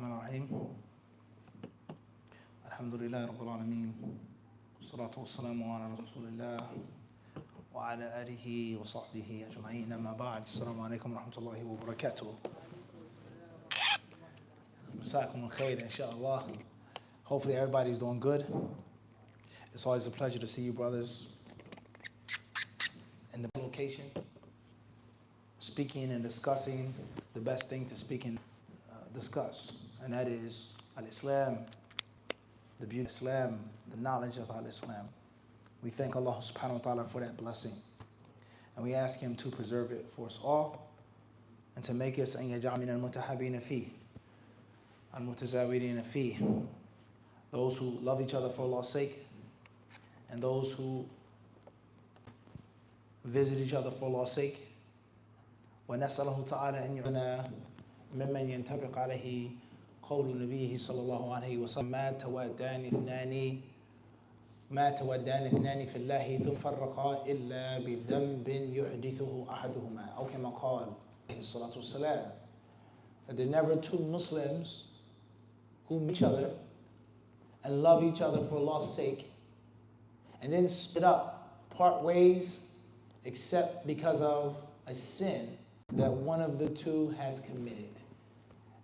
الرحمن الرحيم الحمد لله رب العالمين والصلاة والسلام على رسول الله وعلى آله وصحبه أجمعين أما بعد السلام عليكم ورحمة الله وبركاته مساكم الخير إن شاء الله. Hopefully everybody's doing good. It's always a pleasure to see you brothers in the location, speaking and discussing the best thing to speak and discuss, and that is Al-Islam, the beauty of Islam, the knowledge of Al-Islam. We thank Allah subhanahu wa ta'ala for that blessing, and we ask Him to preserve it for us all and to make us an yaj'al min al-mutahabbina fi al-mutazawirina fi, those who love each other for Allah's sake and those who visit each other for Allah's sake. ونسأله تعالى أن يعطينا ممن ينطبق عليه قول نبيه صلى الله عليه وسلم ما تودان اثنان في الله ثم فرقا إلا بذنب يحدثه أحدهما أو كما قال عليه الصلاة والسلام. That there are never two Muslims who meet each other and love each other for Allah's sake and then split up, part ways, except because of a sin that one of the two has committed,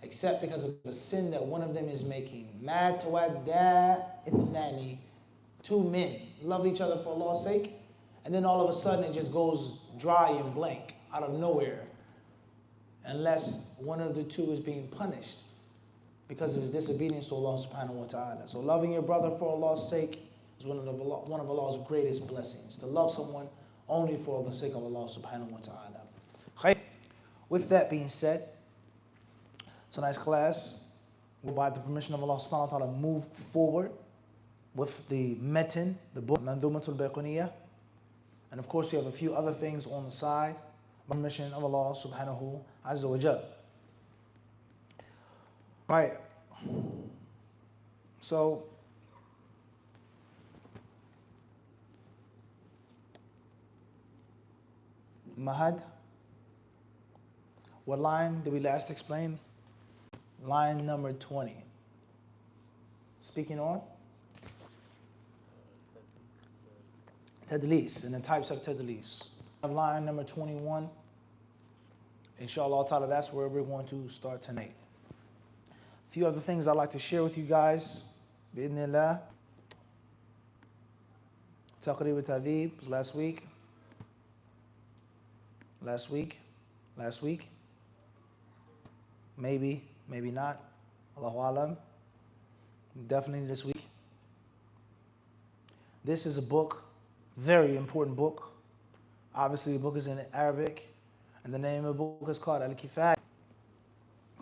except because of the sin that one of them is making. مَا تَوَدَّى إِثْنَانِ, two men love each other for Allah's sake, and then all of a sudden it just goes dry and blank out of nowhere, unless one of the two is being punished because of his disobedience to Allah subhanahu wa ta'ala. So loving your brother for Allah's sake is one of Allah's greatest blessings, to love someone only for the sake of Allah subhanahu wa ta'ala. With that being said, tonight's class will, by the permission of Allah subhanahu wa ta'ala, move forward with the metin, the book, Uloomul Quran. And of course, we have a few other things on the side, by permission of Allah subhanahu azza wa jal. Right. So, Mahad, what line did we last explain? Line number 20. Speaking on Tadlis and the types of Tadlis. Line number 21. Inshallah ta'ala, that's where we're going to start tonight. A few other things I'd like to share with you guys. Bi'idhnillah. Taqrib al-Tadhib was last week. Last week. Maybe not. Allahu Alam. Definitely this week. This is a book, very important book. Obviously, the book is in Arabic, and the name of the book is called Al-Kifaya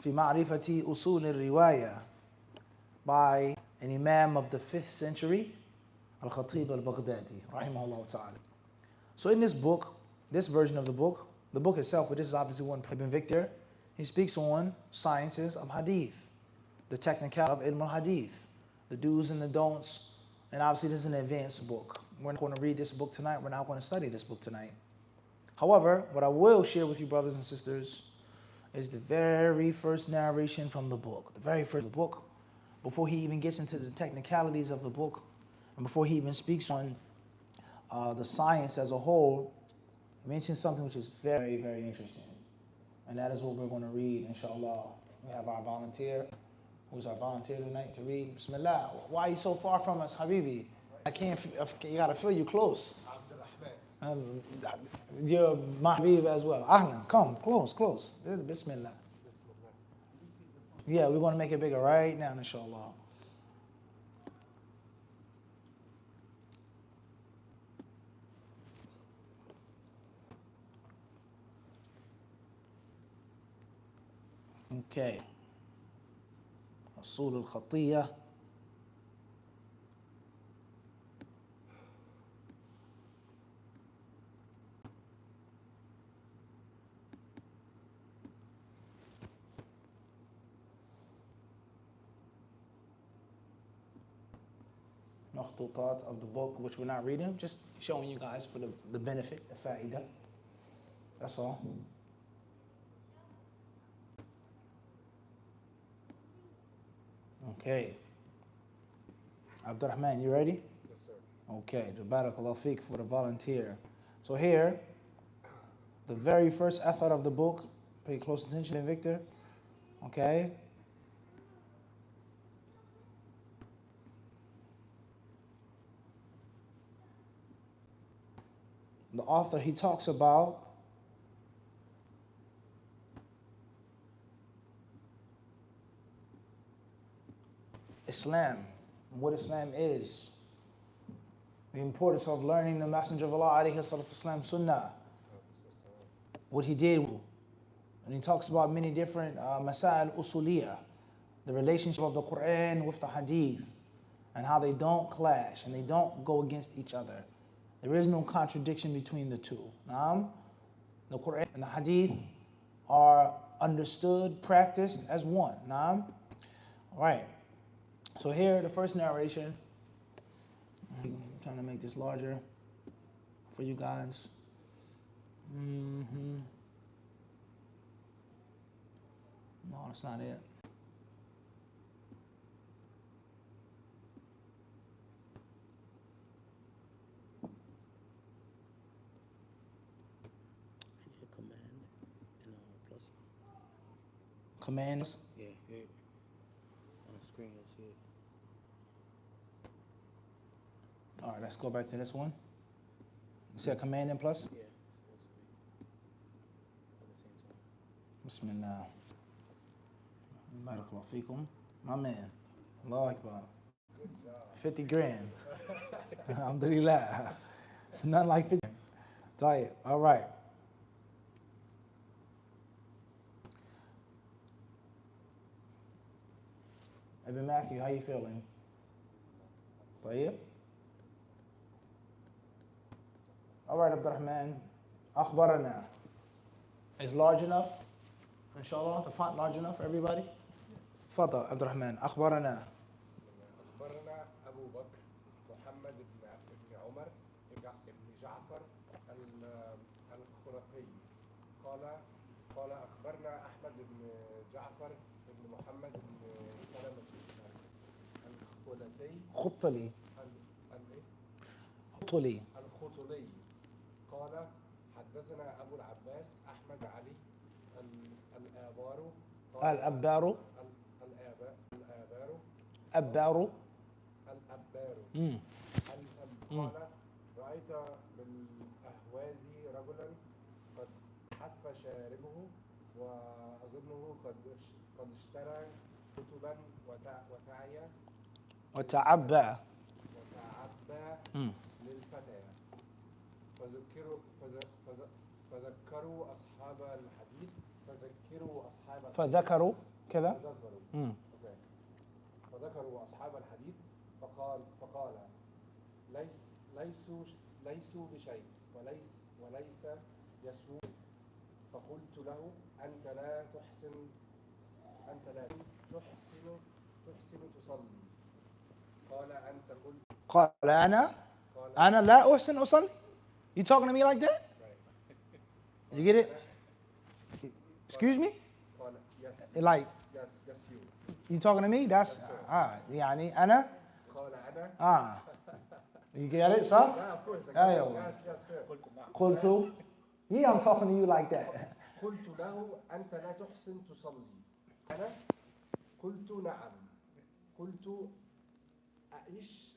fi Ma'rifati Usul al-Riwaya by an Imam of the 5th century, Al-Khatib al-Baghdadi, rahimahullah ta'ala. So in this book, this version of the book itself, but this is obviously one by Ibn Victor, he speaks on sciences of hadith, the technicality of ilm al-hadith, the do's and the don'ts, and obviously this is an advanced book. We're not going to read this book tonight, we're not going to study this book tonight. However, what I will share with you brothers and sisters is the very first narration from the book, the very first book, before he even gets into the technicalities of the book, and before he even speaks on the science as a whole. He mentions something which is very, very interesting. And that is what we're going to read, inshallah. We have our volunteer. Who's our volunteer tonight to read? Bismillah. Why are you so far from us, Habibi? I can't, you got to feel you close. You're my Habib as well. Ahlan, come, close. Bismillah. Yeah, we're going to make it bigger right now, inshallah. Okay. Usul al-Khatiyah. Makhtutat of the book, which we're not reading, just showing you guys for the benefit, the fa'idah. That's all. Okay. Abdurrahman, you ready? Yes, sir. Okay, Biographical for the volunteer. So here, the very first author of the book, pay close attention, Victor. Okay. The author, he talks about Islam, what Islam is, the importance of learning the Messenger of Allah alayhi salatu wasalam sunnah, what he did, and he talks about many different masail usuliyah, the relationship of the Quran with the Hadith, and how they don't clash and they don't go against each other. There is no contradiction between the two. The Quran and the Hadith are understood, practiced as one. All right. So here, the first narration. I'm trying to make this larger for you guys. No, that's not it. Commands. Yeah, on the screen you'll see it. All right, let's go back to this one. You said command and plus? Yeah, it's supposed to be at the same time. Bismillah. Barakallahu feekum. My man. Allahu Akbar. 50 grand. Alhamdulillah. It's nothing like 50. Diet. All right. Ibn Matthew, how you feeling? طيب. All right, Abdurrahman. أخبرنا. Is large enough? Inshallah, the font large enough for everybody? تفضل عبد الرحمن. أخبرنا. أخبرنا أبو بكر محمد بن عمر بن جعفر الخلقي قال أخبرنا أحمد بن جعفر بن محمد بن سلمة خطلي. خطلي. الخطلي قال حدثنا أبو العباس أحمد علي الآبار الأبار. الأبار Mm. قال رأيت بالأهواز رجلا قد حف شاربه وأظنه قد اشترى كتبا وتعبى للفتى فذكروا أصحاب الحديث فذكروا كذا. فذكروا أصحاب الحديث فقال ليسوا بشيء وليس يسوء. فقلت له أنت لا تحسن تصلي. قال أنت قلت. قال أنا لا أحسن أصلي. You talking to me like that? Right. You get it? Excuse me? قال yes. Like Yes, you. you talking to me? That's يعني أنا. قال أنا. You get it, sir? Yeah, of course. أيوة. Yes, sir. قلت. Yeah, I'm talking to you like that. قلت له أنت لا تحسن تصلي. أنا قلت نعم. قلت أعيش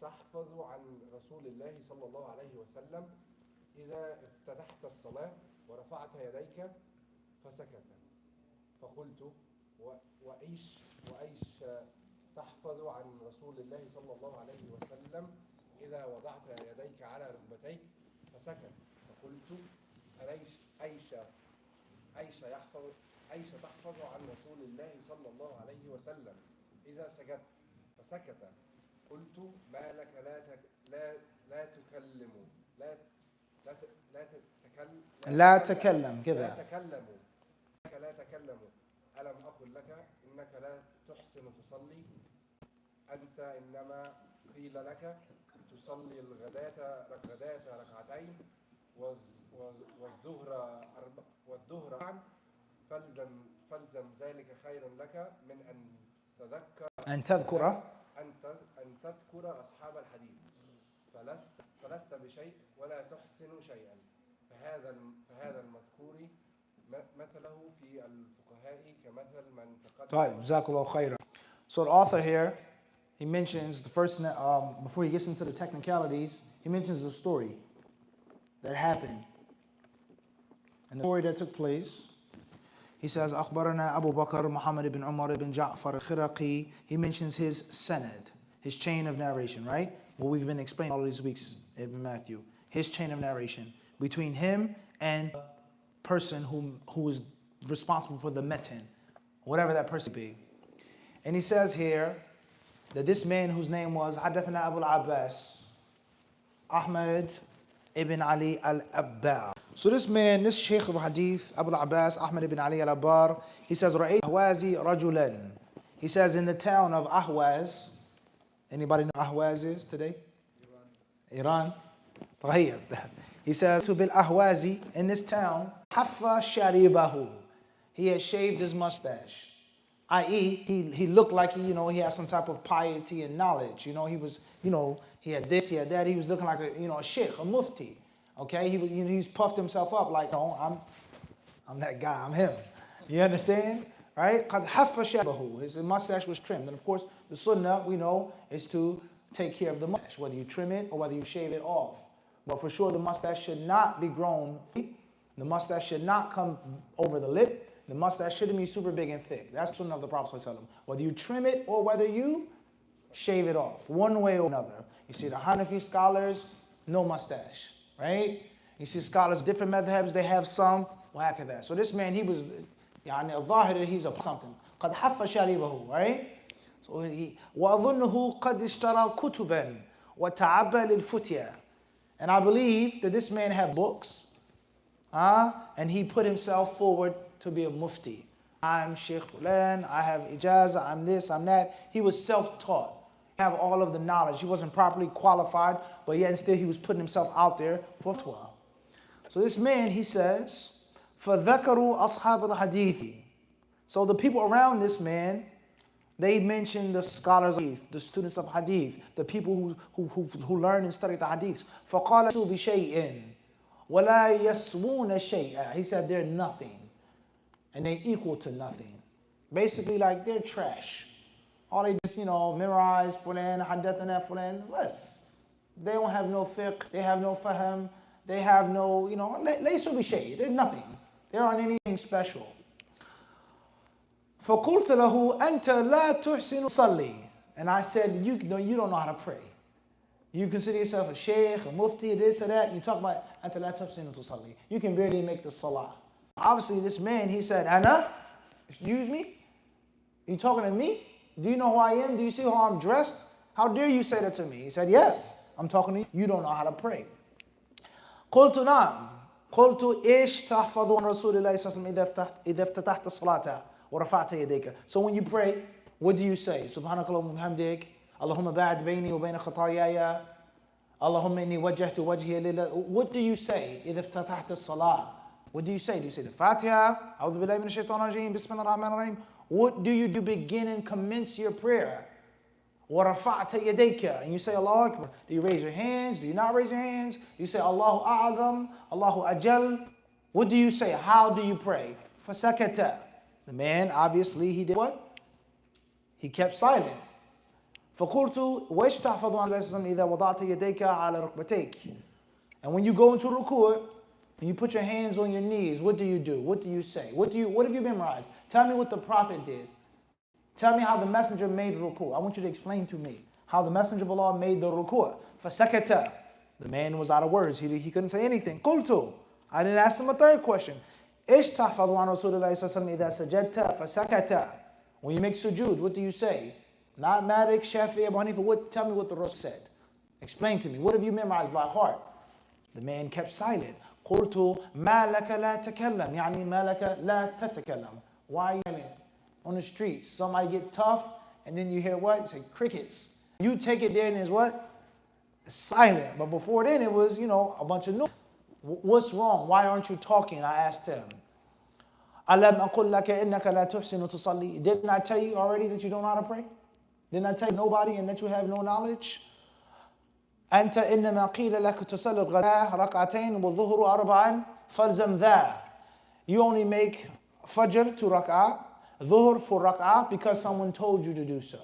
تحفظ عن رسول الله صلى الله عليه وسلم إذا افتتحت الصلاة ورفعت يديك فسكت. فقلت وأيش تحفظ عن رسول الله صلى الله عليه وسلم إذا وضعت يديك على ركبتيك فسكت. فقلت أيش تحفظ عن رسول الله صلى الله عليه وسلم إذا سجدت فسكت. قلت ما لك لا تكلم لا تكلم كذا. لا تكلم ألم أقل لك إنك لا تحسن تصلي. أنت إنما قيل لك تصلي الغداة ركعتين والظهر معا فالزم ذلك خير لك من أن تذكر أن تذكر أن تذكر أصحاب الحديث فلست بشيء ولا تحسن شيئا فهذا المذكور مثله في الفقهاء كمثل من تقدم. طيب جزاك الله خيرا. So the author here, he mentions the first, before he gets into the technicalities, he mentions a story that happened. And the story that took place, he says, أخبرنا أبو بكر محمد بن عمر بن جعفر الخرقي. He mentions his sanad, his chain of narration, right? What we've been explaining all these weeks in Matthew. His chain of narration between him and the person who is responsible for the metin, whatever that person be. And he says here that this man whose name was حدثنا أبو العباس Ahmad ibn Ali al-Abbar. So this man, this Shaykh of Hadith, Abu al-Abbas, Ahmad ibn Ali al-Abbar, he says, رأيت أهوازي رجلا. He says in the town of Ahwaz, anybody know Ahwaz is today? Iran. طيب. He says, to bil Ahwazi, in this town, حف شاربه. He had shaved his mustache. I.e., he looked like he had some type of piety and knowledge. He was, he had this, he had that. He was looking like a sheikh, a mufti. Okay, he's puffed himself up like, I'm that guy, I'm him. You understand? Right? قد حف شاربه. His mustache was trimmed. And of course, the sunnah, we know, is to take care of the mustache, whether you trim it or whether you shave it off. But for sure, the mustache should not be grown. The mustache should not come over the lip. The mustache shouldn't be super big and thick. That's the sunnah of the Prophet ﷺ. Whether you trim it or whether you shave it off, one way or another. You see the Hanafi scholars, no mustache, right? You see scholars, different madhabs, they have some, that. So this man, he was, he's a something. قد حف شاربه, right? So he, وأظنه قد اشترى كتبا وتعبى للفتية. And I believe that this man had books, and he put himself forward to be a mufti. I'm Sheikh Fulan, I have ijazah, I'm this, I'm that. He was self-taught. He have all of the knowledge. He wasn't properly qualified, but yet instead he was putting himself out there for fatwa. So this man, he says, فَذَكَرُوا أَصْحَابَ الْحَدِيثِ. So the people around this man, they mentioned the scholars of hadith, the students of hadith, the people who learn and study the hadiths. فَقَالَ بِشَيْءٍ وَلَا يَسْوُونَ شَيْئًا. He said they're nothing, and they equal to nothing. Basically, like they're trash. All they just, memorize fulan, haddathana fulan, less. They don't have no fiqh, they have no fahm, they have no, laysu bishay'in. They're nothing. They aren't anything special. فَقُلْتُ لَهُ أَنْتَ لَا تُحْسِنُ صَلِّي. And I said, you don't know how to pray. You consider yourself a sheikh, a mufti, this or that. You talk about أَنْتَ لَا تُحْسِنُ تصلي. You can barely make the salah. Obviously, this man, he said, Anna, excuse me? You talking to me? Do you know who I am? Do you see how I'm dressed? How dare you say that to me? He said, yes, I'm talking to you. You don't know how to pray. قُلْتُ نعم. قُلْتُ إيش تحفظ عن رسول الله صلى الله عليه وسلم إذا افتتحت الصلاة ورفعت يديك. So when you pray, what do you say? سبحانك اللهم وبحمدك اللهم باعد بيني وبين خطاياي اللهم إني وجهت وجهي لله. What do you say إذا افتتحت الصلاة? What do you say? Do you say the Fatiha? أعوذ بالله من الشيطان الرجيم بسم الله الرحمن الرحيم. What do you do begin and commence your prayer? وَرَفَعْتَ يَدَيْكَ. And you say Allahu Akbar. Do you raise your hands? Do you not raise your hands? Do you say Allahu A'adham, Allahu Ajal? What do you say? How do you pray? فَسَكَتَ. The man, obviously, he did what? He kept silent. فَقُلْتُ وَإِشْ تَحْفَظُ عَنْ رَسُولٍ إِذَا وَضَعْتَ يَدَيْكَ عَلَى رُكْبَتَيْكِ. And when you go into ruku' and you put your hands on your knees, what do you do? What do you say? What have you memorized? Tell me what the Prophet did. Tell me how the Messenger made ruku'. I want you to explain to me how the Messenger of Allah made the ruku'. فَسَكَتَ. The man was out of words. He couldn't say anything. قُلْتُ. I didn't ask him a third question. إِشْ تَحْفَظُ عَنْ رَسُولِ اللَّهِ صَلَّى اللَّهُ عَلَيْهِ وَسَلَّمَ إِذَا سَجَدْتَ فَسَكَتَ. When you make sujood, what do you say? Not Malik, Shafi, Abu Hanifa. Tell me what the Rasul said. Explain to me. What have you memorized by heart? The man kept silent. قُلْتُ مَا لَكَ لَا تَكَلَّمْ. يعني مَا لَكَ لَا تَتَكَلَّمْ. Why are you on the streets? Somebody get tough, and then you hear what? You say crickets. You take it there and it's what? It's silent. But before then it was, a bunch of noise. What's wrong? Why aren't you talking? I asked him. أَلَمْ أَقُلْ لَكَ إِنَّكَ لَا تُحْسِنُ تُصَلِّي. Didn't I tell you already that you don't know how to pray? Didn't I tell you nobody and that you have no knowledge? أنت إنما قيل لك تصلي الغداء ركعتين والظهر أربعا فالزم ذا. You only make Fajr 2 rak'ah, Dhuhr 4 rak'ah because someone told you to do so.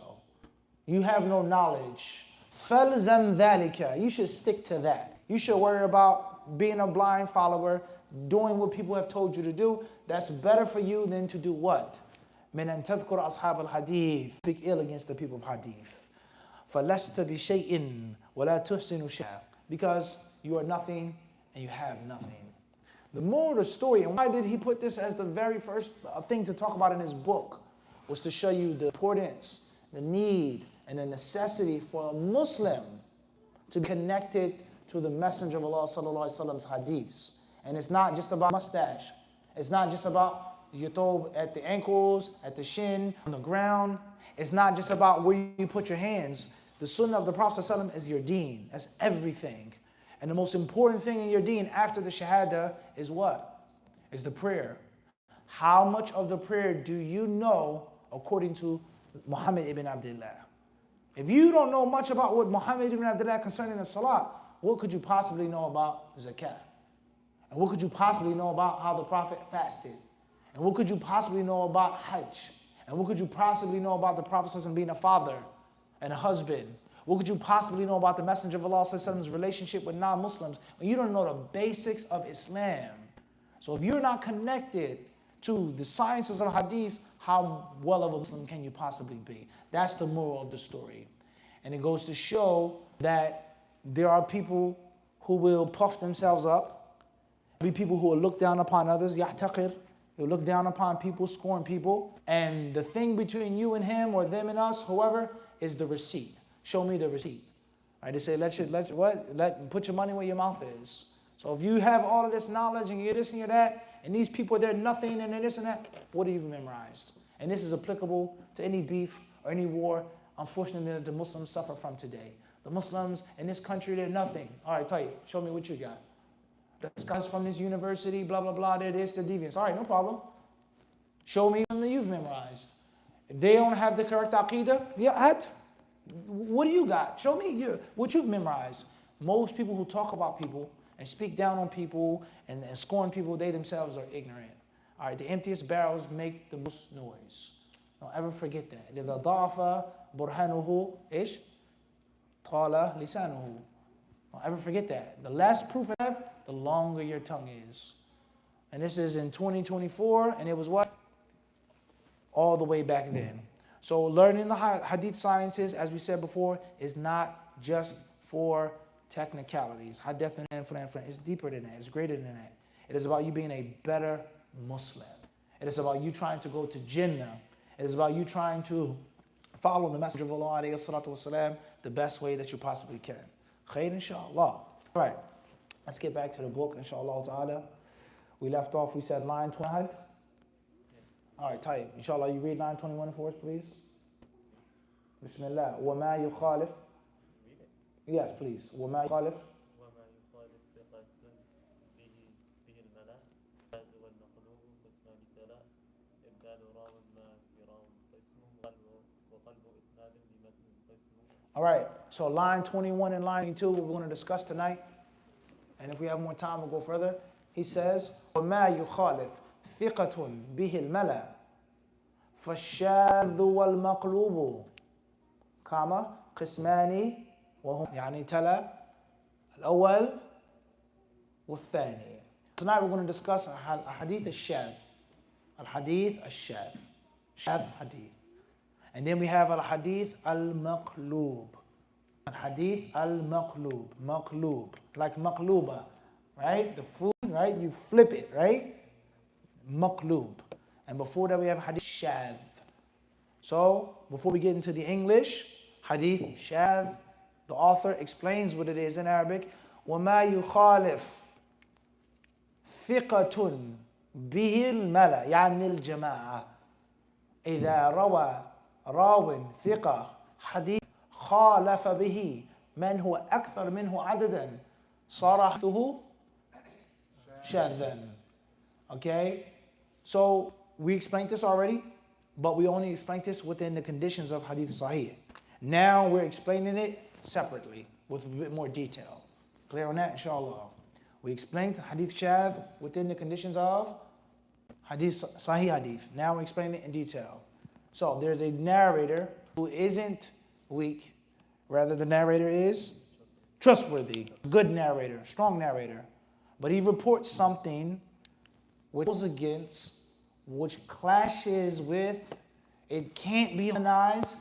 You have no knowledge. فَالْزَمْ ذَلِكَ. You should stick to that. You should worry about being a blind follower, doing what people have told you to do. That's better for you than to do what? مِنْ أَن تَذْكُرَ أَصْحَابَ الْحَدِيثِ. Speak ill against the people of Hadith. فَلَسْتَ بِشَيْءٍ وَلَا تُحْسِنُ شَيْئًا. Because you are nothing and you have nothing. The moral of the story, and why did he put this as the very first thing to talk about in his book, was to show you the importance, the need, and the necessity for a Muslim to be connected to the Messenger of Allah sallallahu alaihi wasallam's hadiths. And it's not just about mustache. It's not just about your throw at the ankles, at the shin, on the ground. It's not just about where you put your hands. The sunnah of the Prophet sallallahu alaihi wasallam is your deen. That's everything. And the most important thing in your deen after the shahada is what? Is the prayer. How much of the prayer do you know according to Muhammad ibn Abdullah? If you don't know much about what Muhammad ibn Abdullah concerning the salah, what could you possibly know about zakat? And what could you possibly know about how the Prophet fasted? And what could you possibly know about Hajj? And what could you possibly know about the Prophet being a father and a husband? What could you possibly know about the Messenger of Allah's relationship with non-Muslims when you don't know the basics of Islam? So if you're not connected to the sciences of Hadith, how well of a Muslim can you possibly be? That's the moral of the story. And it goes to show that there are people who will puff themselves up, be people who will look down upon others, ya'taqir, who look down upon people, scorn people, and the thing between you and him or them and us, whoever, is the receipt. Show me the receipt. Right? They say, put your money where your mouth is. So if you have all of this knowledge and you're this and you're that, and these people, they're nothing and they're this and that, what have you memorized? And this is applicable to any beef or any war, unfortunately, that the Muslims suffer from today. The Muslims in this country, they're nothing. All right, tell you, show me what you got. This guy's from this university, blah, blah, blah, they're this, they're deviants. All right, no problem. Show me something you've memorized. If they don't have the correct aqidah, what do you got? Show me what you've memorized. Most people who talk about people and speak down on people and scorn people, they themselves are ignorant. All right, the emptiest barrels make the most noise. Don't ever forget that. إِذَا ضَعَفَ بُرْهَانُهُ إِيش طَالَ لِسَانُهُ. Don't ever forget that. The less proof I have, the longer your tongue is. And this is in 2024, and it was what? All the way back then. So learning the hadith sciences, as we said before, is not just for technicalities. Hadith and it's deeper than that. It's greater than that. It is about you being a better Muslim. It is about you trying to go to Jannah. It is about you trying to follow the Messenger of Allah alayhi salatu wasalam the best way that you possibly can. Khair, inshallah. All right, let's get back to the book, inshallah ta'ala. We left off, we said line 20. All right, Tayyib. Inshallah, you read line 21 for us, please. Bismillah. وَمَا يُخَالِفْ. Yes, please. وَمَا يُخَالِفْ. All right, so line 21 and line 22, we're going to discuss tonight. And if we have more time, we'll go further. He says, وَمَا يُخَالِفْ ثِقَةٌ بِهِ الْمَلَى فَالشَّاذُ وَالْمَقْلُوبُ كما قسمان وهم يعني تلا الأول والثاني. Tonight we're going to discuss hadith al-Shadh. Al-Hadith al-Shadh. Shadh hadith. And then we have al-Hadith al-Maqlub. Al-Hadith al-Maqlub. Maqlub. Like maqluba. Right? The food, right? You flip it, right? Maqlub. And before that we have Hadith Shadh. So, before we get into the English, Hadith Shadh, the author explains what it is in Arabic. وَمَا يُخَالِفْ ثِقَةٌ بِهِ الْمَلَى يعني الجماعة إذا روى راو ثقة حديث خالف به من هو أكثر منه عددا صار حديثه شاذا. Okay? So we explained this already, but we only explained this within the conditions of Hadith Sahih. Now we're explaining it separately with a bit more detail. Clear on that, inshallah? We explained Hadith Shadh within the conditions of Hadith Sahih Hadith. Now we're explaining it in detail. So there's a narrator who isn't weak. Rather, the narrator is trustworthy, good narrator, strong narrator. But he reports something which goes against, which clashes with, it can't be harmonized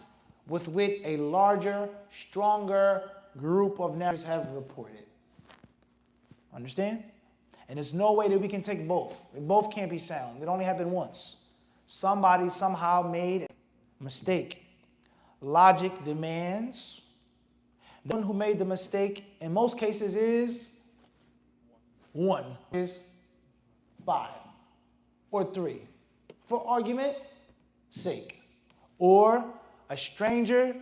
with what a larger, stronger group of narrators have reported. Understand? And there's no way that we can take both. They both can't be sound. It only happened once. Somebody somehow made a mistake. Logic demands the one who made the mistake in most cases is 1, is 5 or 3. For argument sake. Or a stranger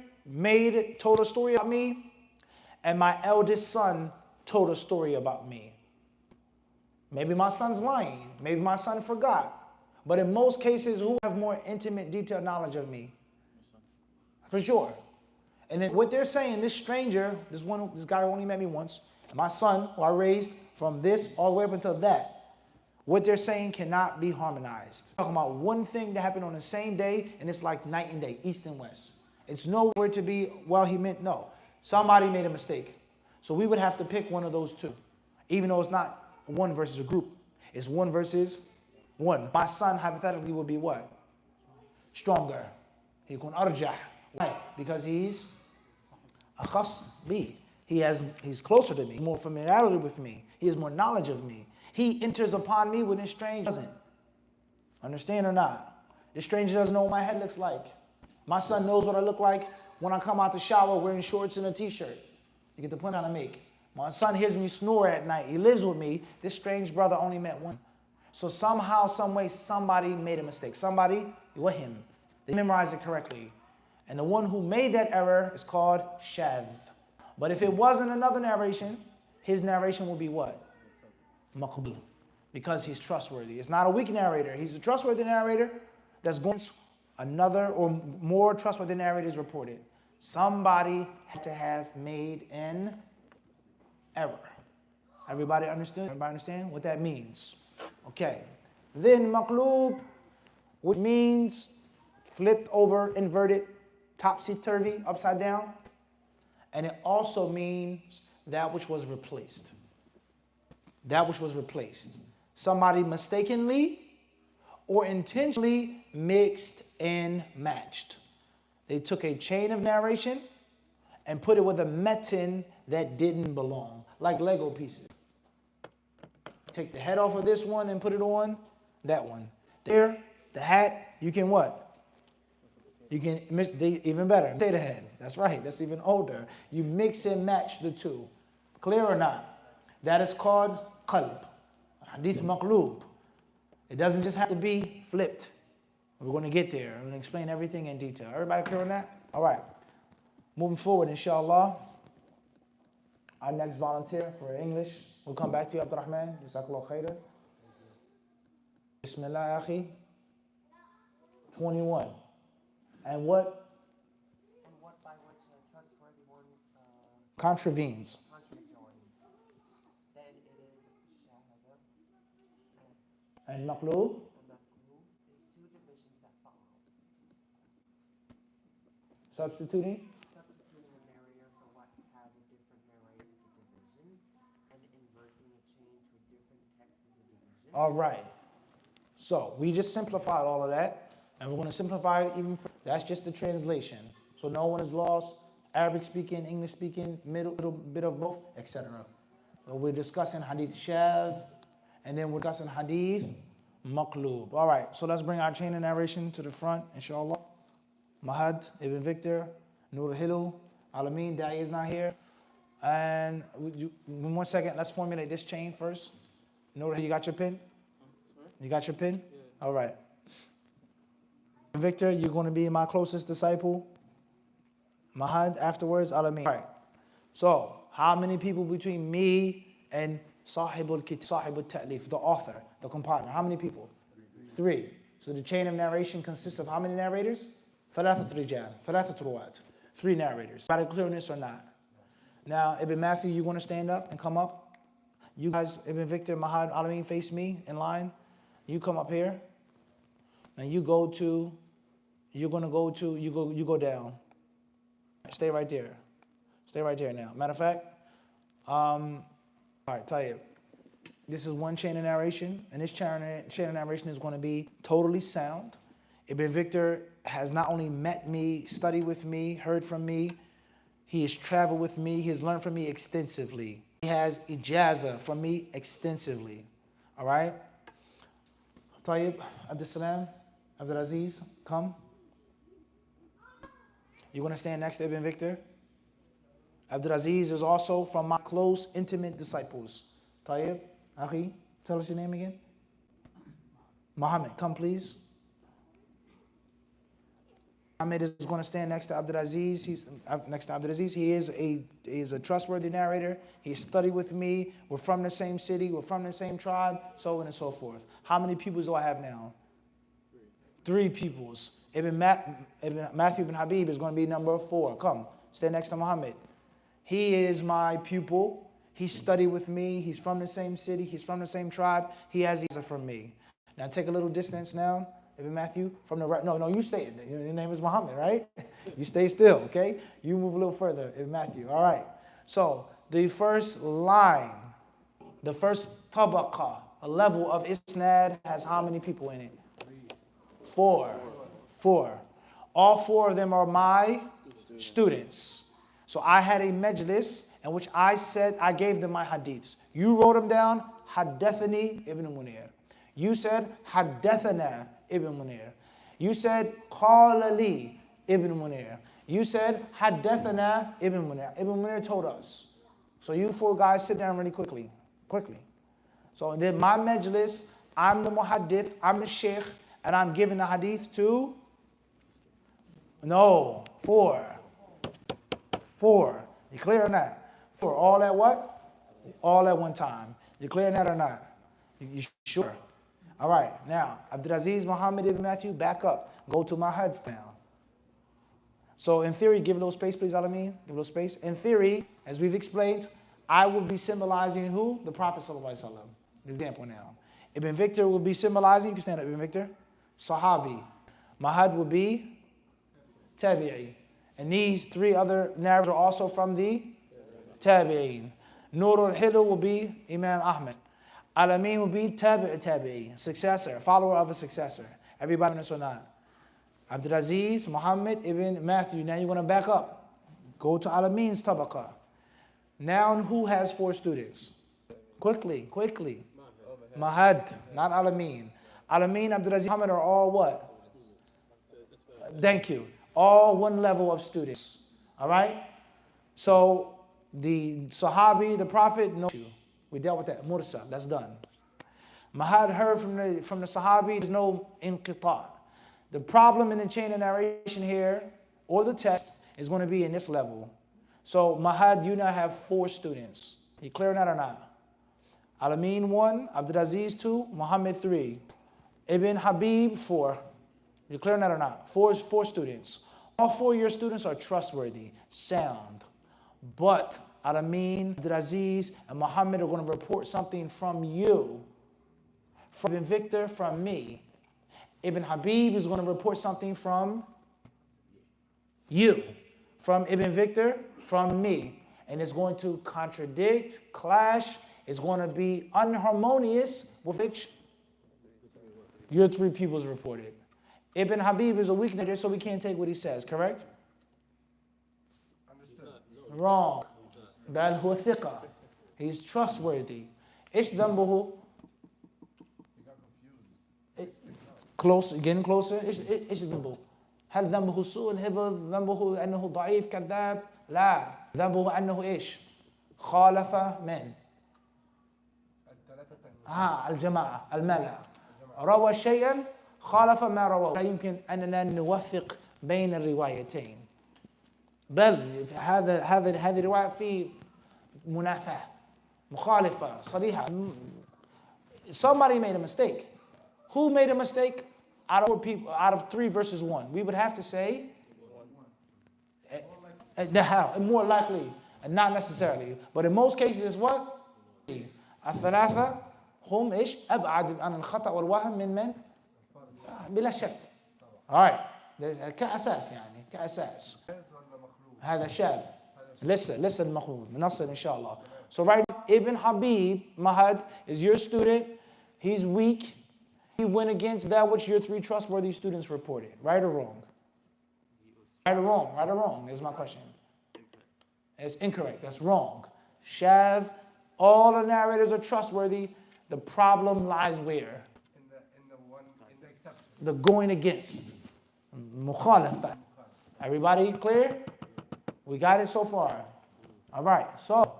told a story about me, and my eldest son told a story about me. Maybe my son's lying. Maybe my son forgot. But in most cases, who have more intimate, detailed knowledge of me? For sure. And then what they're saying, this stranger, this guy who only met me once, and my son, who I raised from this all the way up until that, what they're saying cannot be harmonized. Talking about one thing that happened on the same day, and it's like night and day, east and west. It's nowhere to be, well, he meant no. Somebody made a mistake. So we would have to pick one of those two. Even though it's not one versus a group. It's 1 versus 1. My son hypothetically would be what? Stronger. He can arjah. Why? Because he's akhas bi. He's closer to me, more familiarity with me. He has more knowledge of me. He enters upon me when a stranger doesn't. Understand or not? The stranger doesn't know what my head looks like. My son knows what I look like when I come out the shower wearing shorts and a t-shirt. You get the point I'm trying to make. My son hears me snore at night. He lives with me. This strange brother only met one. So somehow, some way, somebody made a mistake. Somebody, with him. They memorized it correctly. And the one who made that error is called Shadh. But if it wasn't another narration, his narration will be what? Maqlub. Because he's trustworthy. It's not a weak narrator. He's a trustworthy narrator that's going to another or more trustworthy narrators reported. Somebody had to have made an error. Everybody understood? Everybody understand what that means? Okay. Then Maqlub, which means flipped over, inverted, topsy-turvy, upside down. And it also means that which was replaced. That which was replaced. Somebody mistakenly or intentionally mixed and matched. They took a chain of narration and put it with a metin that didn't belong, like Lego pieces. Take the head off of this one and put it on that one. There, the hat, you can what? You can, even better, say the head. That's right, that's even older. You mix and match the two. Clear or not? That is called qalb. Hadith maqlub. It doesn't just have to be flipped. We're going to get there. I'm going to explain everything in detail. Everybody clear on that? All right. Moving forward, inshallah. Our next volunteer for English. We'll come back to you, Abdurrahman. Jazakallah khairan. Bismillah, akhi. 21. And what? And what by which a trustworthy one contravenes. Then it is shahada. And maqlub? Substituting? Substituting a narrator for what has a different narrator is a division, and inverting a chain to a different text is a division. All right. So we just simplified all of that, and we're going to simplify it even further. That's just the translation. So no one is lost, Arabic speaking, English speaking, little bit of both, etc. So we're discussing Hadith Shadh, and then we're discussing Hadith Maqlub. All right, so let's bring our chain of narration to the front, inshallah. Mahad, Ibn Victor, Nur Hilal, Alameen, Da'i is not here. And 1 second, let's formulate this chain first. Nur, you got your pen? You got your pen? Yeah. All right. Victor, you're going to be my closest disciple. Mahad, afterwards, Alameen. All right. So, how many people between me and Sahibul Ta'lif, the author, the compiler? How many people? 3. So the chain of narration consists of how many narrators? ثلاثة رجال, ثلاثة رواة. 3 narrators. About to clear on this or not? Now, Ibn Matthew, you want to stand up and come up? You guys, Ibn Victor, Mahad, Alameen, face me in line. You come up here. And you go to, you go down. Stay right there. Stay right there now. Matter of fact, all right, Tayyip. This is one chain of narration, and this chain of narration is going to be totally sound. Ibn Victor has not only met me, studied with me, heard from me, he has traveled with me, he has learned from me extensively. He has ijazah from me extensively. All right? Tayyib, Abdul Salam, Abdul Aziz, come. You want to stand next to Ibn Victor? Abdul Aziz is also from my close, intimate disciples. Tayyib, Akhi, tell us your name again. Muhammad, come please. Muhammad is going to stand next to Abdul Aziz. He's next to Abdul Aziz. He is a trustworthy narrator. He studied with me. We're from the same city. We're from the same tribe, so on and so forth. How many pupils do I have now? 3 pupils. Ibn Matthew ibn Habib is going to be number 4. Come, stand next to Muhammad. He is my pupil. He studied with me. He's from the same city. He's from the same tribe. He has these from me. Now take a little distance now. Ibn Matthew, from the right. No, you stay. Your name is Muhammad, right? You stay still, okay? You move a little further, Ibn Matthew. All right. So the first line, the first tabaqah, a level of isnad has how many people in it? 4. All 4 of them are my students. So I had a majlis in which I gave them my hadiths. You wrote them down, haddathani ibn Munir. You said, haddathana ibn Munir. You said, qala li ibn Munir. You said, haddathana ibn Munir. Ibn Munir told us. So you 4 guys sit down really quickly. So then my majlis, I'm the muhaddith, I'm the sheikh, and I'm giving the hadith to? No, 4. You clear on that? 4, all at what? All at one time. You clear on that or not? You sure? All right, now, Abdul Aziz, Muhammad ibn Matthew, back up. Go to my Had's now. So in theory, give a little space, please, Alameen. Give a little space. In theory, as we've explained, I will be symbolizing who? The Prophet ﷺ. The example now. Ibn Victor will be symbolizing, you can stand up, Ibn Victor, Sahabi. Mahad will be Tabi'i. And these 3 other narrators are also from the Tabi'in. Nur al-Hilu will be Imam Ahmad. Alameen will be tabi'i, successor, follower of a successor. Everybody knows or not? Abdul Aziz, Muhammad ibn Matthew. Now you're going to back up. Go to Alameen's tabaqah. Now who has 4 students? Quickly. Mahad, not Alameen. Alameen, Abdul Aziz, Muhammad are all what? Thank you. All 1 level of students. All right? So the Sahabi, the Prophet, no. We dealt with that. Mursa, that's done. Mahad heard from the Sahabi, there's no inqita. The problem in the chain of narration here, or the test, is going to be in this level. So Mahad, you now have 4 students. You clear on that or not? Alameen 1, Abdul Aziz 2, Muhammad 3. Ibn Habib 4. You clear on that or not? 4 students. All 4 of your students are trustworthy, sound. But Alameen, Abdul Aziz, and Muhammad are going to report something from you. From Ibn Victor, from me. Ibn Habib is going to report something from you. From Ibn Victor, from me. And it's going to contradict, clash. It's going to be unharmonious with which your 3 pupils reported. Ibn Habib is a weak narrator, so we can't take what he says, correct? Understood. Wrong. بل هو ثقة. He's trustworthy. إيش ذنبه? Close, getting closer. إيش ذنبه؟ هل ذنبه سوء الحفظ؟ ذنبه أنه ضعيف كذاب؟ لا. ذنبه أنه إيش؟ خالف من؟ الجماعة الملأ. روى شيئا خالف ما رواه. لا يمكن أننا نوفق بين الروايتين. بل هذه الرواية في منافاة مخالفة صريحة. Somebody made a mistake. Who made a mistake out of 4 people, out of 3 versus 1? We would have to say more likely, and not necessarily. But in most cases, it's what? الثلاثة هم إيش؟ أبعد عن الخطأ والوهم من بلا شك. All right. كأساس يعني كأساس. هذا شاذ. Listen مقلوب. نصل إن شاء الله. So right now, Ibn Habib Mahad is your student. He's weak. He went against that which your 3 trustworthy students reported. Right or wrong? Right or wrong? Right or wrong is my question. It's incorrect. That's wrong. Shadh, all the narrators are trustworthy. The problem lies where? In the exception. The going against. Mukhalafa. Everybody clear? We got it so far. All right. So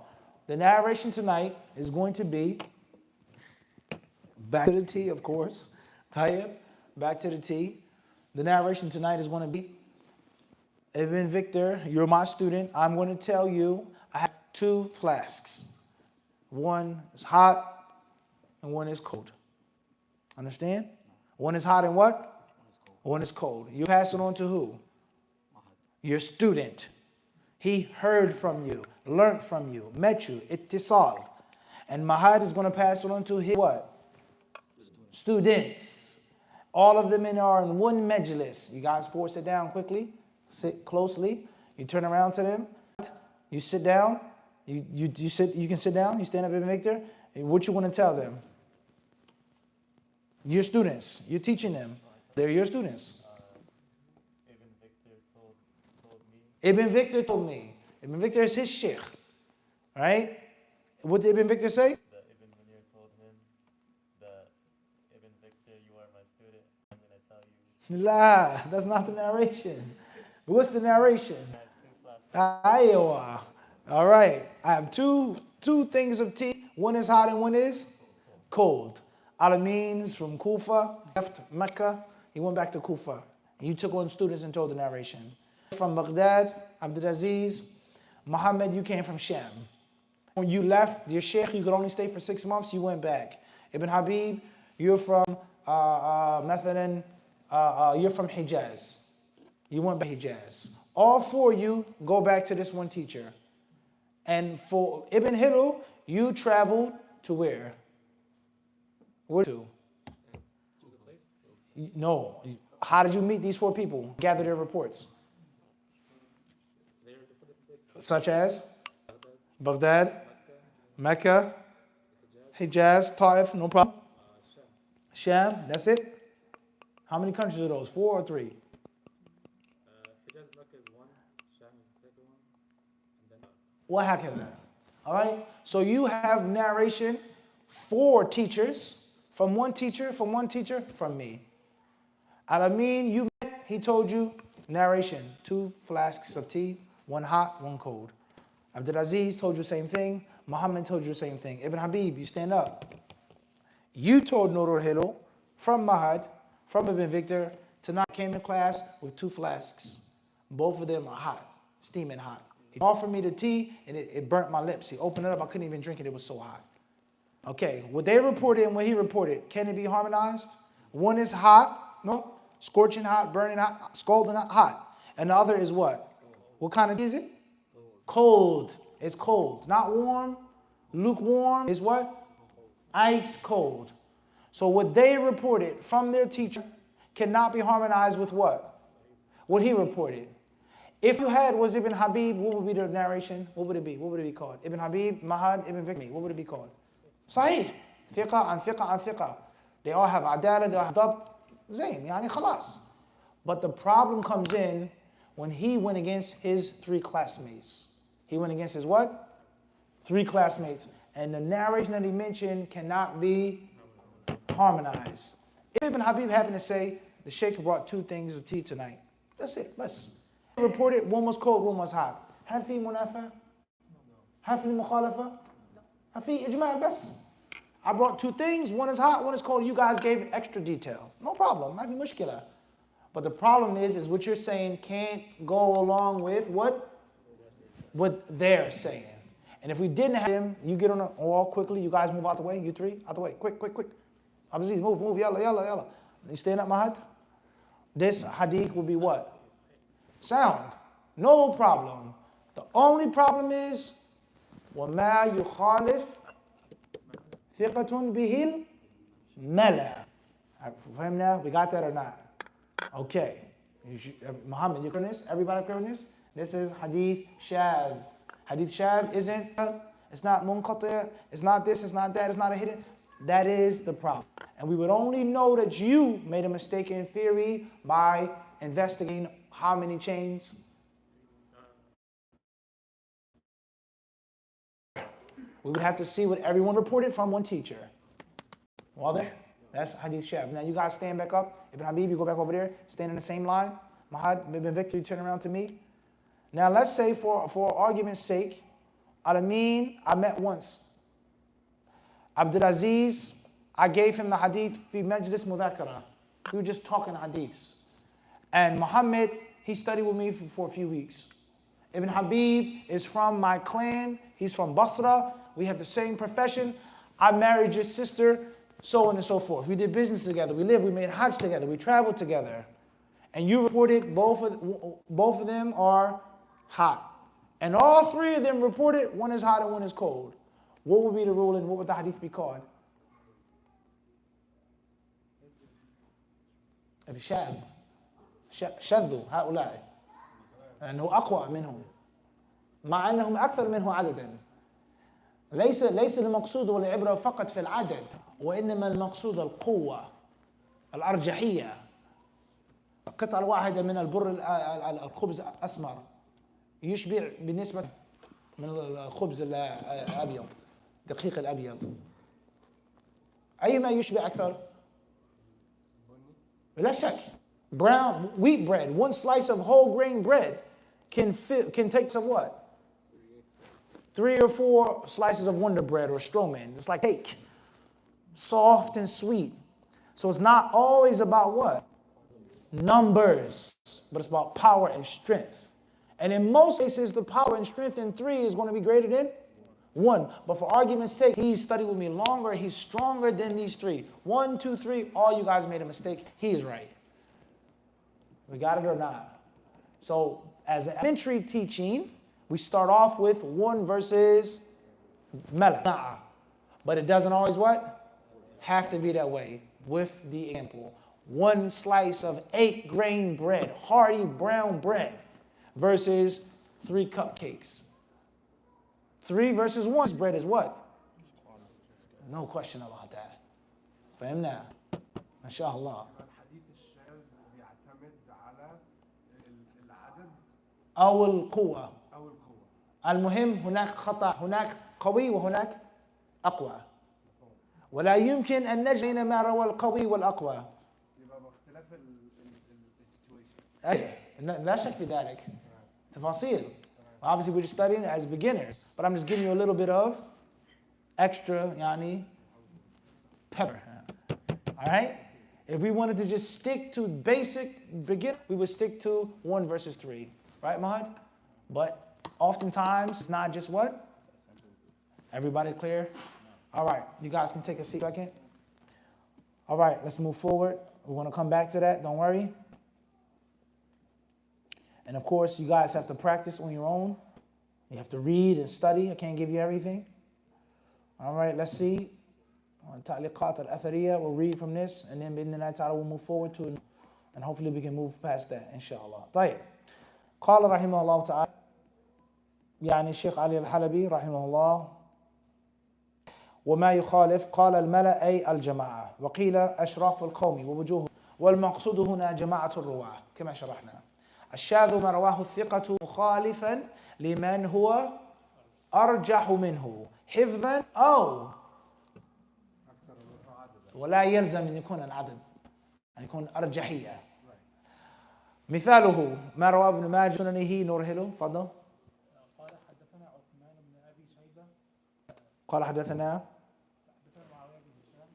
the narration tonight is going to be back to the T, of course. Tayyib, back to the T. The narration tonight is going to be Ibn Victor, you're my student. I'm going to tell you I have 2 flasks. One is hot and one is cold. Understand? One is hot and what? One is cold. You pass it on to who? Your student. He heard from you, learned from you, met you, ittisal. And Mahad is going to pass it on to his what? Students. All of them are in one majlis. You guys 4 sit down quickly. Sit closely. You turn around to them. You sit down. You sit. You can sit down. You stand up, Ibn Victor. What you want to tell them? Your students. You're teaching them. They're your students. Ibn Victor told me. Ibn Victor told me. Ibn Victor is his sheikh. Right? What did Ibn Victor say? That Ibn Munir told him that Ibn Victor, you are my student. I'm going to tell you. La, that's not the narration. What's the narration? Iowa. All right. I have two things of tea. One is hot and one is cold. Al-Amin's from Kufa, left Mecca. He went back to Kufa. And you took on students and told the narration. From Baghdad, Abdulaziz, Muhammad, you came from Sham. When you left your sheikh, you could only stay for 6 months, you went back. Ibn Habib, you're from you're from Hijaz. You went back to Hijaz. All 4 of you go back to this one teacher. And for Ibn Hilal, you traveled to where? Where to? No. How did you meet these 4 people? Gather their reports. Such as? Baghdad, Mecca, Hijaz, Taif, no problem. Sham, that's it? How many countries are those? 4 or 3? Hijaz, Mecca is 1. Sham is the second one. And then What happened? All right. So you have narration, 4 teachers, from one teacher, from me. Al-Amin, you met, he told you, narration, 2 flasks of tea, 1 hot, 1 cold. Abdulaziz told you the same thing. Muhammad told you the same thing. Ibn Habib, you stand up. You told Nurul Hilal from Mahad, from Ibn Victor, tonight came to class with 2 flasks. Both of them are hot, steaming hot. He offered me the tea and it burnt my lips. He opened it up, I couldn't even drink it, it was so hot. Okay, what they reported and what he reported, can it be harmonized? One is hot, no, scorching hot, burning hot, scalding hot. And the other is what? What kind of tea is it? Cold. It's cold. Not warm. Lukewarm is what? Ice cold. So what they reported from their teacher cannot be harmonized with what? What he reported. If you had was Ibn Habib, what would be the narration? What would it be? What would it be called? Ibn Habib, Mahad, Ibn Victor. What would it be called? Sahih. Thiqa and thiqa and thiqa. They all have adala, they all have dabt. Zayn, yani khalas. But the problem comes in when he went against his 3 classmates. He went against his what? 3 classmates. And the narration that he mentioned cannot be harmonized. If Ibn Habib happened to say, the sheikh brought 2 things of tea tonight. That's it. Let's report it. One was cold, one was hot. هل في منافع؟ هل في مخالفة؟ هل في إجماع بس؟ I brought 2 things. One is hot, one is cold. You guys gave extra detail. No problem. ما في مشكلة. But the problem is what you're saying can't go along with what they're saying. And if we didn't have him, you get on the wall quickly. You guys move out the way. You 3, out the way. Quick, quick, quick. Abdulaziz, move, yalla, yalla. You stand up, Mahad? This hadith will be what? Sound. No problem. The only problem is وَمَا يُخَالِفْ ثِقَةٌ بِهِ الْمَلَى. Fahimna? We got that or not? Okay. Muhammad, you clear this? Everybody clear this? This is hadith Shadh. Hadith Shadh it's not munqati', it's not this, it's not that, it's not a hidden. That is the problem. And we would only know that you made a mistake in theory by investigating how many chains? We would have to see what everyone reported from one teacher. Well, there. That's Hadith Shadh. Now you guys stand back up. Ibn Habib, you go back over there. Stand in the same line. Mahad, Ibn Victor, you turn around to me. Now let's say for argument's sake, Al-Amin, I met once. Abdulaziz, I gave him the hadith fi majlis mudhakara. We were just talking hadiths. And Muhammad, he studied with me for a few weeks. Ibn Habib is from my clan. He's from Basra. We have the same profession. I married your sister, so on and so forth. We did business together. We made Hajj together. We traveled together. And you reported both of them are hot. And all three of them reported one is hot and one is cold. What would be the rule and what would the hadith be called? شاذ شذوا هؤلاء لأنه أقوى منهم مع أنهم أكثر منه عددا. ليس المقصود والعبرة فقط في العدد وإنما المقصود القوة الأرجحية. قطعة واحدة من البر الخبز أسمر يشبع بالنسبة من الخبز الأبيض دقيق الأبيض. أيما يشبع أكثر؟ لا شك. Brown wheat bread, one slice of whole grain bread can take to what? 3 or 4 slices of Wonder Bread or Stroman. It's like cake, soft and sweet. So it's not always about what? Numbers, but it's about power and strength. And in most cases, the power and strength in 3 is going to be greater than 1. But for argument's sake, he's studied with me longer. He's stronger than these 3. 1, 2, 3, all you guys made a mistake. He is right. We got it or not? So as an elementary teaching, we start off with 1 versus mala. But it doesn't always what? Have to be that way. With the example, 1 slice of 8 grain bread, hearty brown bread, versus 3 cupcakes. 3 versus 1 bread is what? No question about that. فهمنا؟ ما شاء الله. أو القوة. المهم هناك خطأ، هناك قوي وهناك أقوى. ولا يمكن أن نجد بين ما روى القوي والأقوى. يبقى باختلاف السيتويشن. أي لا شك في ذلك. تفاصيل. Obviously we're just studying as beginners, but I'm just giving you a little bit of extra يعني pepper. All right? If we wanted to just stick to basic beginner, we would stick to 1 versus 3. Right, Mahad? But oftentimes, it's not just what? Everybody clear? All right, you guys can take a seat second. All right, let's move forward. We want to come back to that, don't worry. And of course, you guys have to practice on your own. You have to read and study. I can't give you everything. All right, let's see. On Ta'liqat al-Athariya, we'll read from this, and then bidnillah ta'ala we'll move forward to, and hopefully we can move past that, inshallah. طيب. قال رحمه الله تعالى يعني الشيخ علي الحلبي رحمه الله وما يخالف قال الملأ أي الجماعة وقيل أشراف القوم ووجوه والمقصود هنا جماعة الرواة كما شرحنا. الشاذ ما رواه الثقة مخالفا لمن هو أرجح منه حفظا أو ولا يلزم أن يكون العدد أن يكون أرجحية. مثاله ما رواه ابن ماجه سننه نورهله فضل. قال حدثنا عثمان بن ابي شيبه قال حدثنا معاويه بن هشام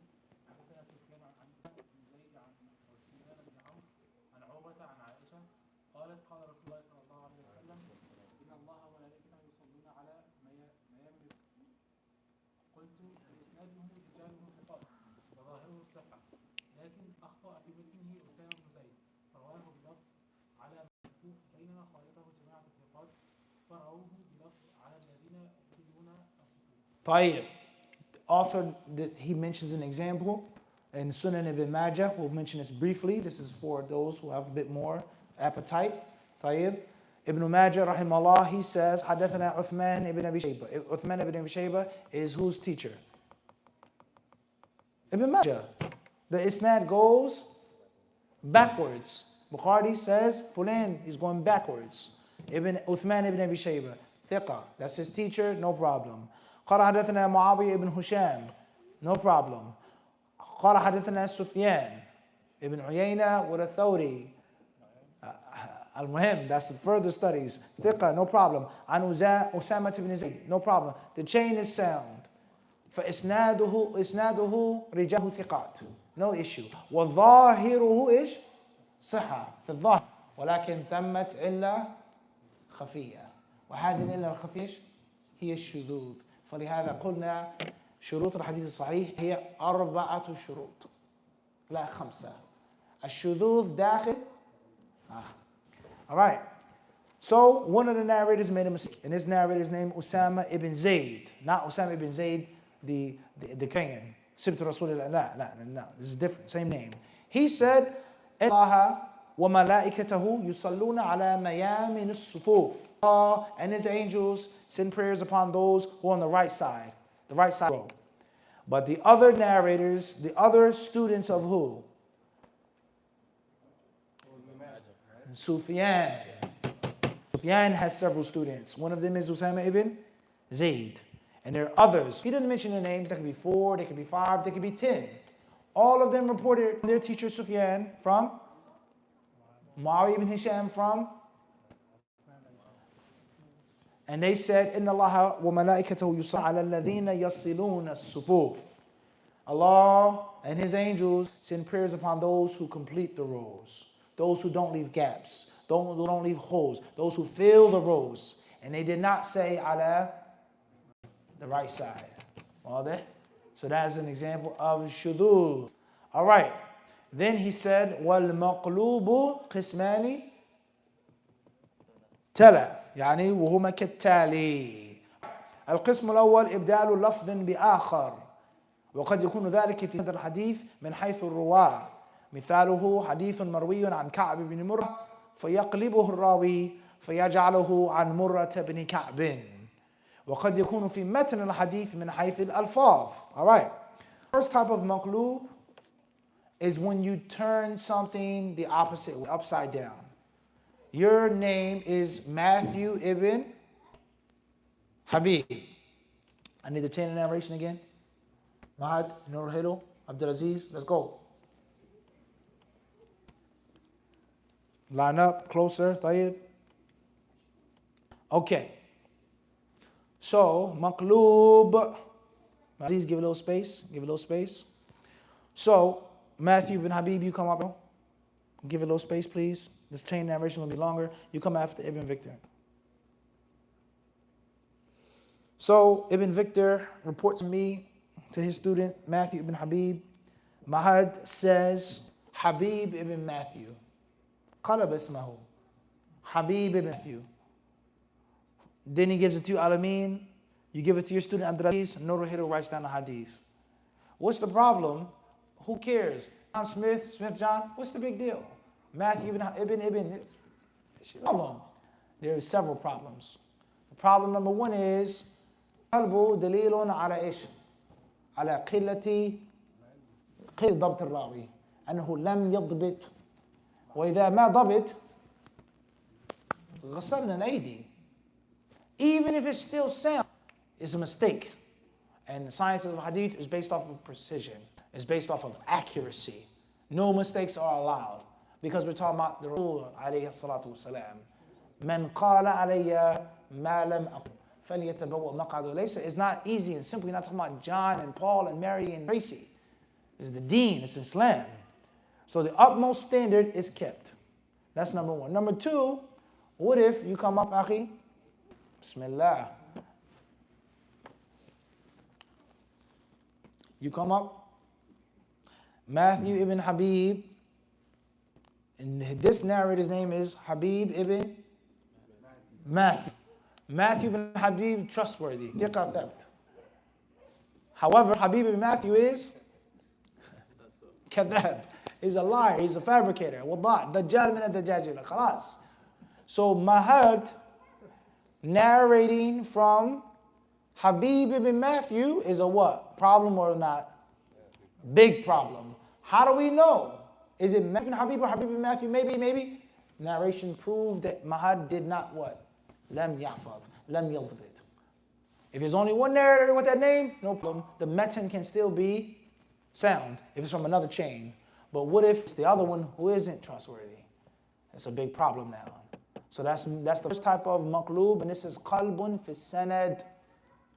حدثنا سفيان عن بن زيد عن سفيان بن عمرو عن عروه عن عائشه قالت قال رسول الله صلى الله عليه وسلم ان الله وملائكته يصلون على ميامن قلت باسناده رجاله ثقات وظاهره الصحة، لكن أخطأ في متنه أسامة بن زيد فرواه بلفظ على مكتوب، بينما خالفه جماعة الثقات فرووه بلفظ على الذين يقتلون الصفوف. طيب. Author, he mentions an example in Sunan ibn Majah. We'll mention this briefly. This is for those who have a bit more appetite. طيب. Ibn Majah rahimahullah, he says, حدثنا عثمان ibn Abi Shayba. Uthman ibn Abi Shayba is whose teacher? Ibn Majah. The isnad goes backwards. Bukhari says, Fulan, he's going backwards. Uthman ibn Abi Shayba, thiqa, that's his teacher, no problem. قال حدثنا معاوية ibn Husham, no problem. قال حدثنا سفيان ibn Uyayna with a Thawri. Al-Muhim, that's the further studies. Thiqa, no problem. عن Usama ibn Zayd, no problem. The chain is sound. فإسناده رجال ثقات, no issue. وظاهره إيش؟ صحة في الظاهر، ولكن ثمة علة خفية، وهذه العلة الخفية هي الشذوذ. فلهذا قلنا شروط الحديث الصحيح هي 4 شروط لا 5. الشذوذ داخل. All right. So one of the narrators made a mistake, and this narrator's name Usama ibn Zayd, not Usama ibn Zayd, the Kenyan. Sibt Rasulullah. No, this is different. Same name. He said, Allah wa malaikatahu yusalluna ala mayamin as-sufuf. Allah and his angels send prayers upon those who are on the right side row. But the other narrators, the other students of who? Sufyan. Sufyan has several students. One of them is Usama ibn Zayd. And there are others. He didn't mention the names. There could be 4, there could be 5, there could be 10. All of them reported their teacher Sufyan from Muawiyah ibn Hisham from, and they said, Inna Allah wa malaikatahu yusalluna ala alladhina yasiluna as-sufuf. Allah and his angels send prayers upon those who complete the rows, those who don't leave gaps, those who don't leave holes, those who fill the rows. And they did not say ala the right side. All that. So that's an example of shudud. All right. Then he said, وَالْمَقْلُوبُ قِسْمَانِ تلا يعني وهما كالتالي. القسم الأول إبدال لفظ بآخر، وقد يكون ذلك في هذا الحديث من حيث الرواة. مثاله حديث مروي عن كعب بن مرة فيقلبه الراوي فيجعله عن مرة بن كعب. وقد يكون في متن الحديث من حيث الألفاظ. All right. First type of maqlub is when you turn something the opposite way, upside down. Your name is Matthew ibn Habib. I need the chain of narration again. Mahad, Nur Hido, Abdulaziz, let's go. Line up, closer, Tayyib. Okay. So, Maqlub. Aziz, give a little space. Give a little space. So, Matthew ibn Habib, you come up. Bro. Give a little space, please. This chain narration will be longer. You come after Ibn Victor. So, Ibn Victor reports me to his student, Matthew ibn Habib. Mahad says, Habib ibn Matthew. قلب اسمه. Habib ibn Matthew. Then he gives it to you, Al-Amin. You give it to your student, Abdulaziz. Nur Hido writes down the hadith. What's the problem? Who cares? John Smith, John, what's the big deal? Matthew ibn. Problem. There are several problems. The problem number one is قلبه دليل على إيش؟ على قلة ضبط الراوي أنه لم يضبط، وإذا ما ضبط غسلنا الأيدي. Even if it's still sound, it's a mistake. And the science of hadith is based off of precision. It's based off of accuracy. No mistakes are allowed. Because we're talking about the Rasul alayhi salatu wasalam. Man qala alayya ma lam aqul falyatabawwa maq'adahu. It's not easy and simple. You're not talking about John and Paul and Mary and Tracy. It's the deen, it's Islam. So the utmost standard is kept. That's number one. Number two, what if you come up, akhi? Bismillah. You come up Matthew ibn Habib, and this narrator's name is Habib ibn Matthew. Matthew ibn Habib, trustworthy. Thiqa thabt. However, Habib ibn Matthew is kadhab. He's a liar. He's a fabricator. Wadda' dajjal min ad-dajjajila. Khalas. So Mahad narrating from Habib ibn Matthew is a what? Problem or not? Big problem. How do we know? Is it Matthew ibn Habib or Habib ibn Matthew? Maybe. Narration proved that Mahad did not what? Lam yahfaz, lam yadbit. If there's only one narrator with that name, no problem. The matan can still be sound if it's from another chain. But what if it's the other one who isn't trustworthy? That's a big problem now. So that's the first type of maqlub, and this is qalbun fi sanad.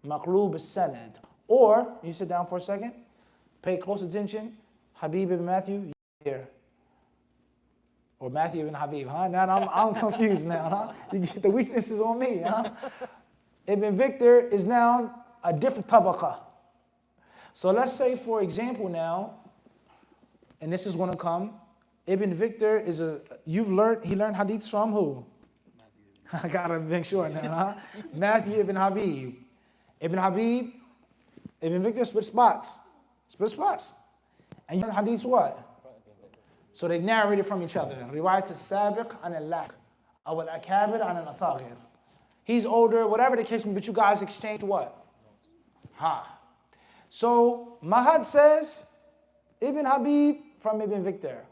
Maqlub is sanad. Or, you sit down for a second, pay close attention. Habib ibn Matthew, here. Or Matthew ibn Habib, huh? Now I'm confused now, huh? You get the weaknesses on me, huh? Ibn Victor is now a different tabaqah. So let's say, for example now, and this is going to come, Ibn Victor is he learned hadiths from who? I gotta make sure now, huh? Matthew ibn Habib. Ibn Victor split spots. And you learn hadiths what? So they narrated from each other. Riwayat al-sabiq an al-laq. Aw al-akabir an al-asagir. He's older, whatever the case may be, but you guys exchanged what? So Mahad says, Ibn Habib from Ibn Victor.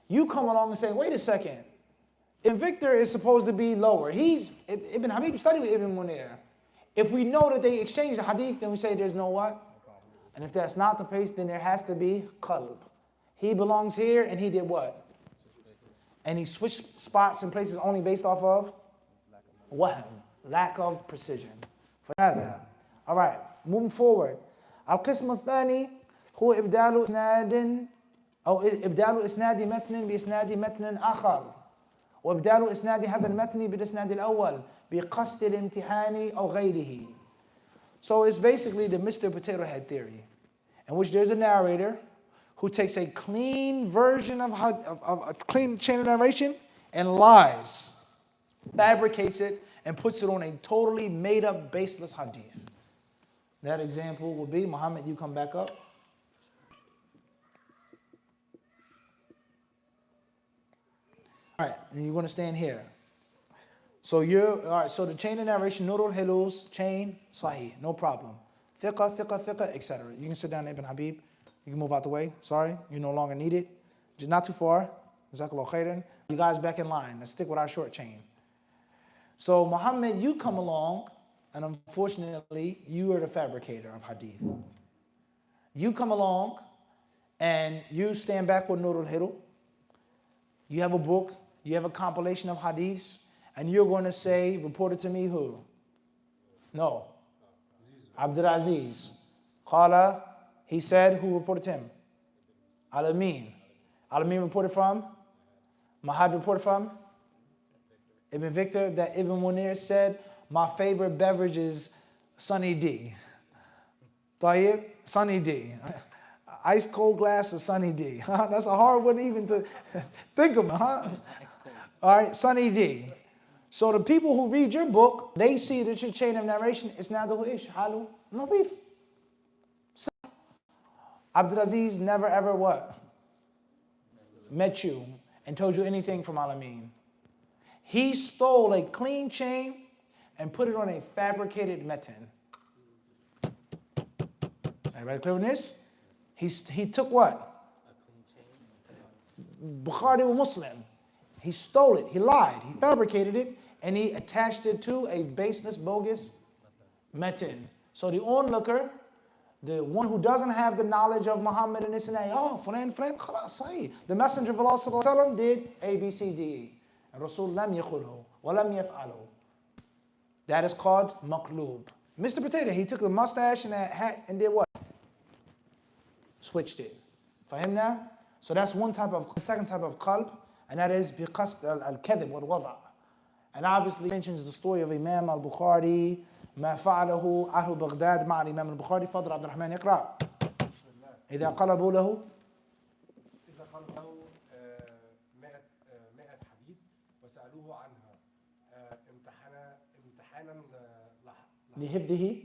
You come along and say, wait a second. Ibn Victor is supposed to be lower. Ibn Habib studied with Ibn Munir. If we know that they exchanged the hadith, then we say there's no what? And if that's not the case, then there has to be qalb. He belongs here, and he did what? And he switched spots and places only based off of wahm, lack of precision. All right, moving forward. القسم الثاني هو إبدال إسناد أو إبدال إسناد متن بإسناد متن آخر وإبدال إسناد هذا المتن بالإسناد الأول بقصد الامتحان أو غيره. So it's basically the Mr. Potato Head theory, in which there's a narrator who takes a clean version of a clean chain of narration and lies, fabricates it, and puts it on a totally made-up, baseless hadith. That example would be, Muhammad, you come back up. All right, and you're going to stand here. So all right, so the chain of narration, Nurul Hilus, chain, Sahih, no problem. Thiqa, etc. You can sit down, Ibn Habib. You can move out the way. Sorry, you no longer need it. Just not too far. Jazakallah khairan. You guys back in line. Let's stick with our short chain. So Muhammad, you come along, and unfortunately, you are the fabricator of hadith. You come along, and you stand back with Nurul Hilu. You have a book. You have a compilation of hadiths, and you're going to say, reported to me who? No. Abdul Aziz. Qala, he said, who reported to him? Al-Amin. Al-Amin reported from? Mahad reported from? Ibn Victor, that Ibn Munir said, my favorite beverage is Sunny D. Tayyib, Sunny D. Ice cold glass of Sunny D. That's a hard one even to think about, huh? All right, Sunny D. So the people who read your book, they see that your chain of narration is nadahu ish, halu, nadif. Abdul Aziz never ever what? Met you and told you anything from Al-Amin. He stole a clean chain and put it on a fabricated metin. Everybody clear on this? He took what? Bukhari or Muslim. He stole it, he lied, he fabricated it, and he attached it to a baseless, bogus metin. So the onlooker, the one who doesn't have the knowledge of Muhammad and this and that, oh, fulan, khalas, sahih. The Messenger of Allah sallallahu alaihi wasallam did A, B, C, D, E. And Rasul lam yakhulhu, wa lam yaf'alu. That is called Maqlub. Mr. Potato, he took the mustache and that hat and did what? Switched it. For him now? So that's one type of, second type of qalb, and that is biqasd al-kadhib wal-wada'. And obviously mentions the story of Imam al-Bukhari, ما فعله أهل بغداد مع الإمام البخاري. فضل عبد الرحمن اقرأ. إذا قلبوا له قالوا له 100 حديث وسألوه عنها امتحانا لحفظه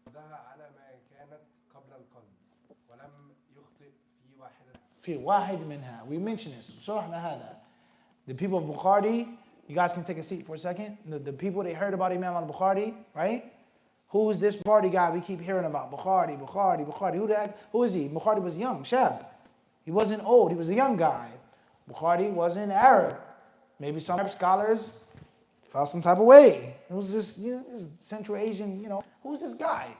ردها على ما كانت قبل القلب ولم يخطئ في واحد منها. We mentioned this. شرحنا هذا. The people of Bukhari, you guys can take a seat for a second. The people, they heard about Imam al-Bukhari, right? Who is this Bukhari guy we keep hearing about? Bukhari. Who is he? Bukhari was young, Shadh. He wasn't old, he was a young guy. Bukhari wasn't Arab. Maybe some Arab scholars felt some type of way. It was this, this Central Asian, who's this guy?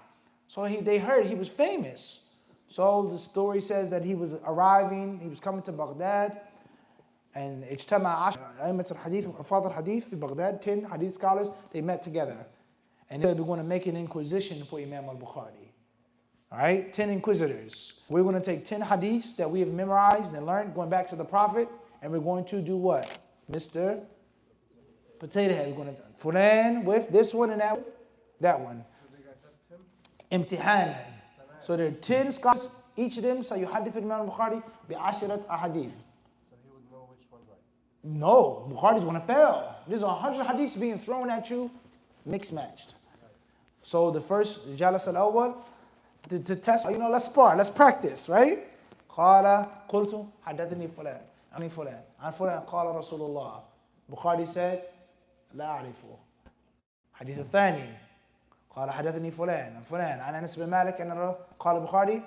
So they heard he was famous. So the story says that he was arriving, he was coming to Baghdad, and اجتمع أئمة الحديث وحفاظ الحديث في Baghdad, 10 hadith scholars, they met together. And they said, we're going to make an inquisition for Imam al-Bukhari. All right, 10 inquisitors. We're going to take 10 hadiths that we have memorized and learned, going back to the Prophet, and we're going to do what? Mr. Potato Head. We're going to Fulan with this one and that one. Imtihanan. So there are 10 scholars, each of them, سيحدث Imam al-Bukhari بعشرة أحاديث. So he would know which one right. No, Bukhari's going to fail. There's 100 hadiths being thrown at you, mixed matched. So the first Jalas al-Awwal, to test, let's spar, let's practice, right? قال قلت حدثني فلان عن فلان عن فلان قال رسول الله. Bukhari said لا أعرفه. حديث الثاني قال حدثني فلان عن فلان عن أنس بن مالك أن قال البخاري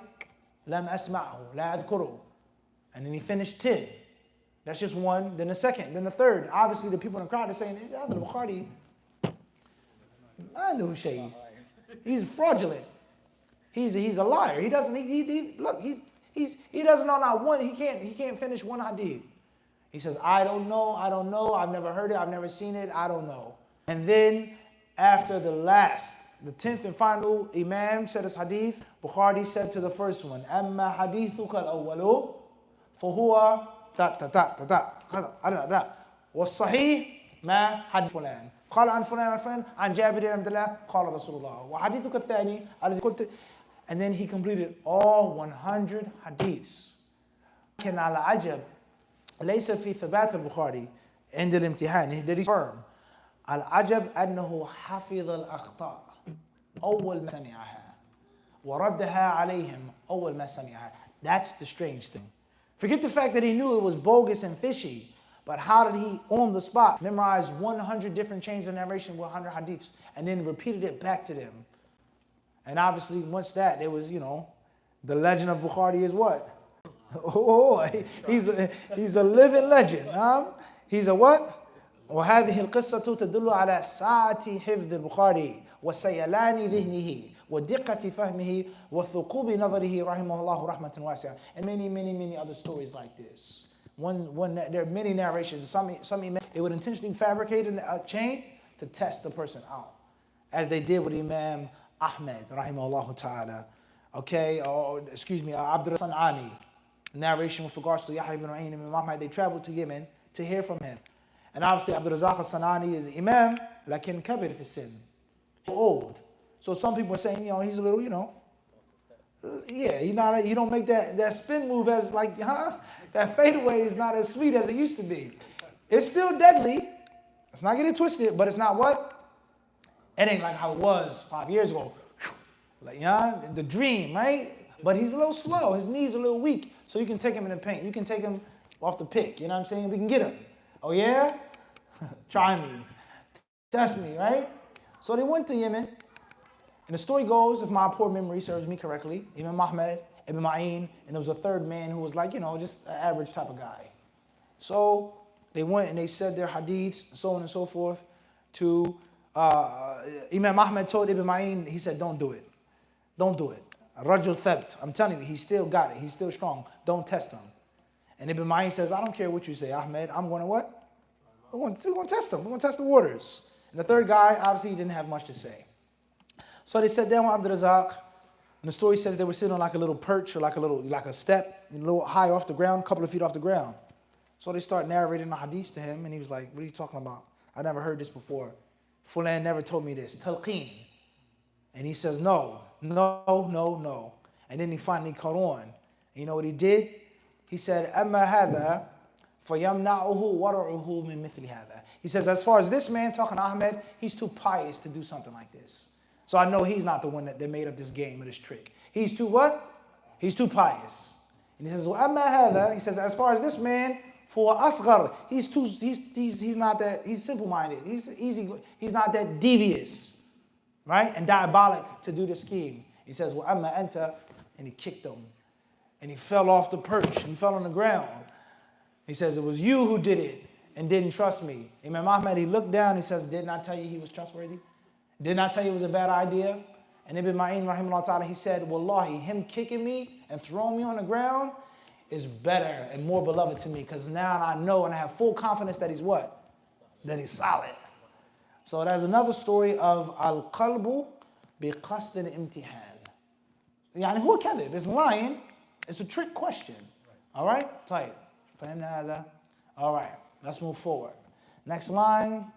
لم أسمعه لا أذكره. And then he finished 10. That's just one. Then the second, then the third. Obviously the people in the crowd are saying, the Bukhari, I know Shay. He's fraudulent. He's a liar. He doesn't. Look. He doesn't know not one. He can't finish one hadith. He says, I don't know. I've never heard it. I've never seen it. I don't know. And then after the 10th and final Imam said his hadith, Bukhari said to the first one, أما حديثك الأول فهو والصحيح ما حدث فلان قال عن فلان عن فلان عن جابر بن عبد الله قال رسول الله وحديثك الثاني الذي قلت. And then he completed all 100 hadiths. كان على عجب ليس في ثبات البخاري عند الامتحان. Did he firm العجب أنه حفظ الأخطاء أول ما سمعها وردها عليهم أول ما سمعها. That's the strange thing. Forget the fact that he knew it was bogus and fishy, but how did he, on the spot, memorize 100 different chains of narration with 100 hadiths and then repeated it back to them? And obviously, once that, there was, the legend of Bukhari is what? Oh, he's a living legend. He's a what? وهذه القصة تدل على سعة حفظ البخاري وسيلان ذهنه ودقة فهمه وثقوب نظره رحمه الله رحمة واسعة. And many other stories like this. There are many narrations. Some they would intentionally fabricate a chain to test the person out, as they did with Imam Ahmed rahimahullah ta'ala. Okay, or excuse me, Abdul Sanani. Narration with regards to Yahya ibn Ma'in and Imam Ahmed. They traveled to Yemen to hear from him. And obviously Abdul Razak al-Sanani is Imam, lakin kabir fi sin. Old. So some people are saying, he's a little, yeah, you don't make that spin move as like, that fadeaway is not as sweet as it used to be. It's still deadly. Let's not get it twisted, but it's not what? It ain't like how it was 5 years ago. Like, the dream, right? But he's a little slow. His knees are a little weak. So you can take him in the paint. You can take him off the pick. You know what I'm saying? We can get him. Oh, yeah? Try me. Test me, right? So they went to Yemen. And the story goes, if my poor memory serves me correctly, Imam Ahmed, Ibn Ma'in, and there was a third man who was like, just an average type of guy. So they went and they said their hadiths, so on and so forth, to Imam Ahmed told Ibn Ma'in, he said, don't do it. Don't do it. Rajul Thabt, I'm telling you, he still got it. He's still strong. Don't test him. And Ibn Ma'in says, I don't care what you say, Ahmed. I'm going to what? We're going to test him. We're going to test the waters. And the third guy, obviously, he didn't have much to say. So they sat down with Abdul Razak, and the story says they were sitting on like a little perch or like a step, a little high off the ground, a couple of feet off the ground. So they start narrating the hadith to him, and he was like, what are you talking about? I never heard this before. Fulan never told me this. Talqeen. And he says, no. And then he finally caught on. And you know what he did? He said, أما هذا فيمنعه ورعه من مثل هذا. He says, as far as this man, talking to Ahmed, he's too pious to do something like this. So I know he's not the one that made up this game or this trick. He's too what? He's too pious. And he says, وأما هذا, he says, as far as this man, for أصغر, he's not that, he's simple-minded. He's not that devious, right? And diabolic to do the scheme. He says, وأما أنت, and he kicked him. And he fell off the perch and fell on the ground. He says, it was you who did it and didn't trust me. Imam Ahmad, he looked down, he says, didn't I tell you he was trustworthy? Didn't I tell you it was a bad idea? And Ibn Ma'in, rahimahullah ta'ala, he said, wallahi, him kicking me and throwing me on the ground is better and more beloved to me, because now I know and I have full confidence that he's what? That he's solid. So there's another story of al-qalbu biqasd al-imtihan. Yani huwa kadhib, it's lying, it's a trick question. All right? Tight. All right, let's move forward. Next line.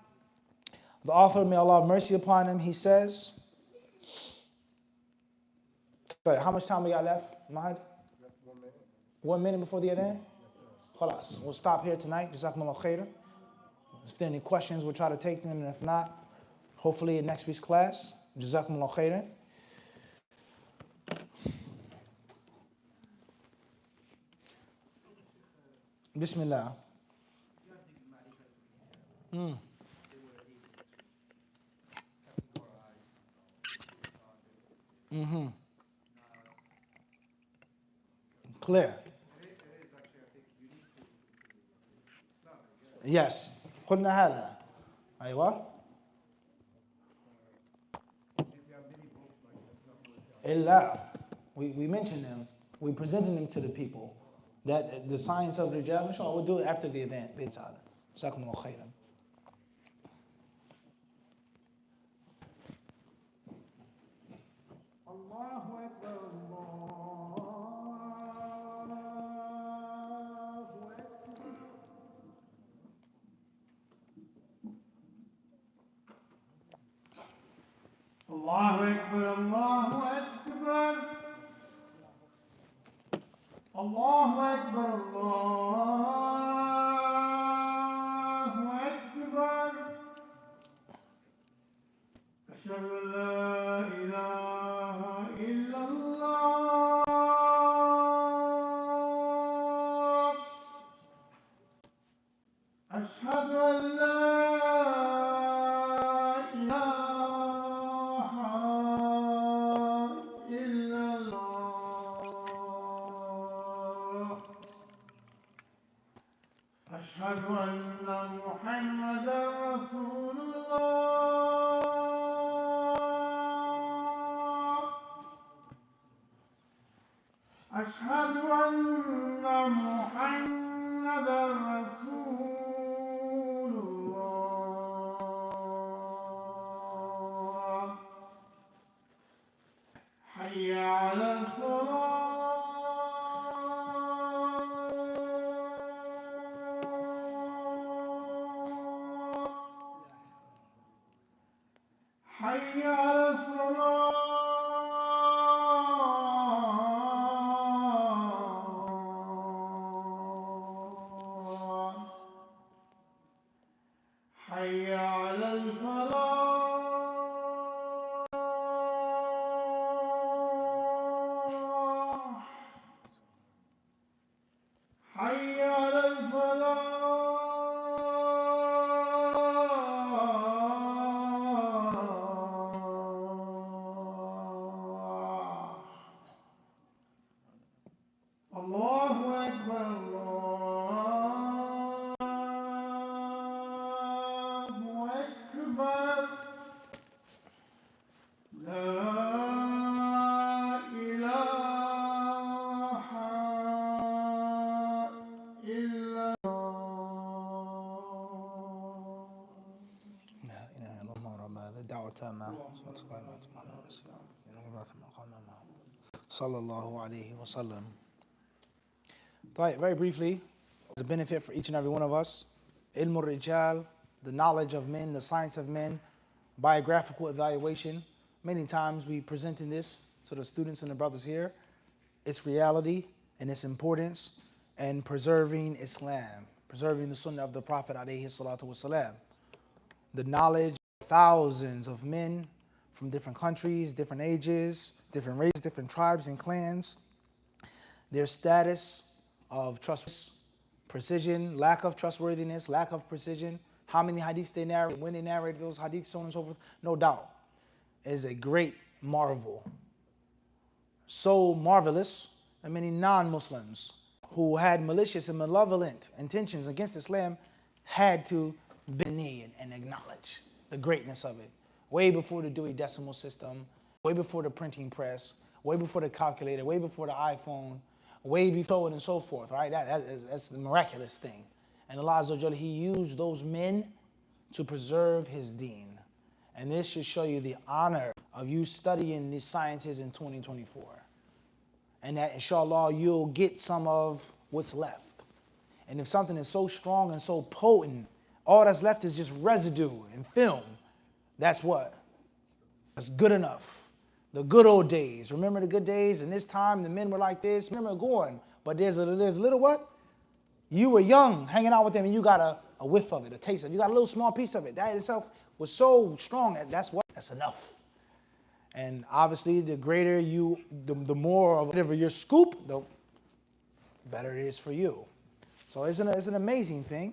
The author, may Allah have mercy upon him, he says, how much time we got left, Mahad? 1 minute. 1 minute before the adhan? Khalas. We'll stop here tonight. Jazakumullah khairan. If there are any questions, we'll try to take them, and if not, hopefully in next week's class. Jazakumullah khairan. Bismillah. Clear. Yes. قلنا هذا. أيوة. إلا. We mentioned them. We presented them to the people. That the science of the Rijal, inshallah, we'll do it after the event. Jazakumullah khairan. Allahu Akbar, Allahu Akbar, Allahu Akbar, Allahu Akbar, Allahu Akbar. Ashhadu an la ilaha illallah. Ashhadu an la ilaha illallah. Ashhadu anna Muhammadan Rasulullah. Ashhadu anna Muhammadan Rasulullah. Hayya ala salat. حي على الصلاة. حي على الفلاح. حي على الفلاح. الله أكبر، الله أكبر. لا إله إلا الله. لا إله إلا الله رب هذه الدعوة التامة صلى الله عليه وسلم. Very briefly, the benefit for each and every one of us, Ilmul Rijal, the knowledge of men, the science of men, biographical evaluation. Many times we presenting this to the students and the brothers here, its reality and its importance, and preserving Islam, preserving the sunnah of the Prophet alayhi salatu wasalam. The knowledge of thousands of men from different countries, different ages, different races, different tribes and clans, their status of trust, precision, lack of trustworthiness, lack of precision, how many hadiths they narrate, when they narrate those hadiths, so on and so forth, no doubt, is a great marvel. So marvelous that many non-Muslims who had malicious and malevolent intentions against Islam had to bend the knee and acknowledge the greatness of it. Way before the Dewey Decimal System, way before the printing press, way before the calculator, way before the iPhone, way before it and so forth, right? That's the miraculous thing. And Allah Azza wa Jalla, He used those men to preserve His deen. And this should show you the honor of you studying these sciences in 2024. And that, inshallah, you'll get some of what's left. And if something is so strong and so potent, all that's left is just residue and film. That's what? That's good enough. The good old days. Remember the good days? And this time the men were like this. Remember going. But there's a little what? You were young, hanging out with them, and you got a whiff of it, a taste of it. You got a little small piece of it. That itself was so strong. That's what? That's enough. And obviously, the greater you, the more of whatever your scoop, the better it is for you. So it's an amazing thing.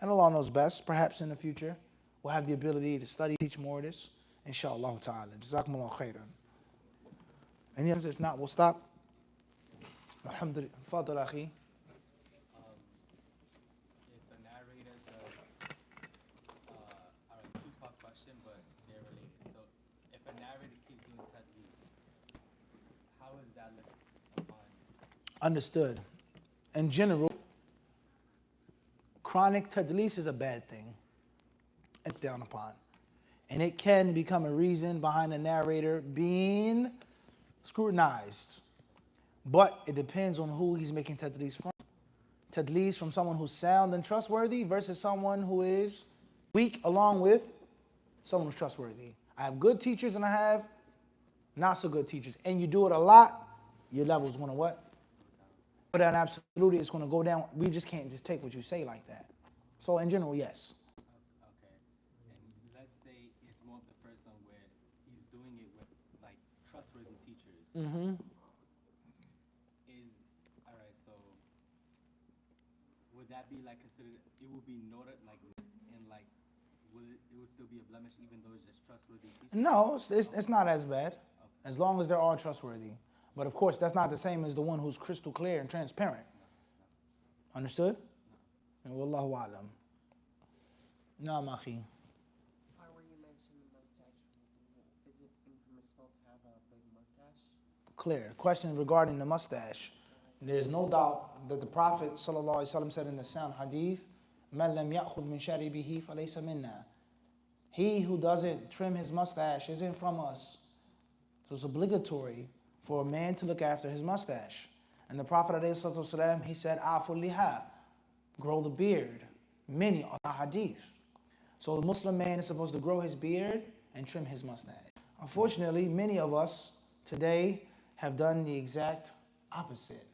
And Allah knows best. Perhaps in the future, we'll have the ability to study, teach more of this. Inshallah ta'ala. Jazakumullah khairan. Any others? If not, we'll stop. Alhamdulillah. Fadal akhi. If a narrator does, two-part question, but they're related. So, if a narrator keeps doing tadlis, how is that looked upon? Understood. In general, chronic tadlis is a bad thing. It's down upon. And it can become a reason behind the narrator being scrutinized. But it depends on who he's making tadlis from. Tadlis from someone who's sound and trustworthy versus someone who is weak along with someone who's trustworthy. I have good teachers and I have not so good teachers. And you do it a lot, your level's going to what? Go down. Absolutely, it's going to go down. We just can't just take what you say like that. So in general, yes. Okay. And let's say it's more of the first one where he's doing it with like trustworthy teachers. Mm-hmm. Alright, so would that be like considered, it would be noted like and like it would still be a blemish even though it's just trustworthy teachers? No, it's not as bad as long as they're all trustworthy. But of course, that's not the same as the one who's crystal clear and transparent. Understood? And wallahu alam. Naam akhi. Where you mentioned the mustache, is it impermissible to have a big mustache? Clear. Question regarding the mustache. There's no doubt that the Prophet ﷺ said in the sound hadith, مَنْ لَمْ يَأْخُذْ مِنْ شَارِبِهِ فَلَيْسَ مِنَّا. He who doesn't trim his mustache isn't from us. So it's obligatory for a man to look after his mustache. And the Prophet ﷺ, he said, عَفُ اللِّحَى, grow the beard. Many are hadith. So the Muslim man is supposed to grow his beard and trim his mustache. Unfortunately, many of us today have done the exact opposite.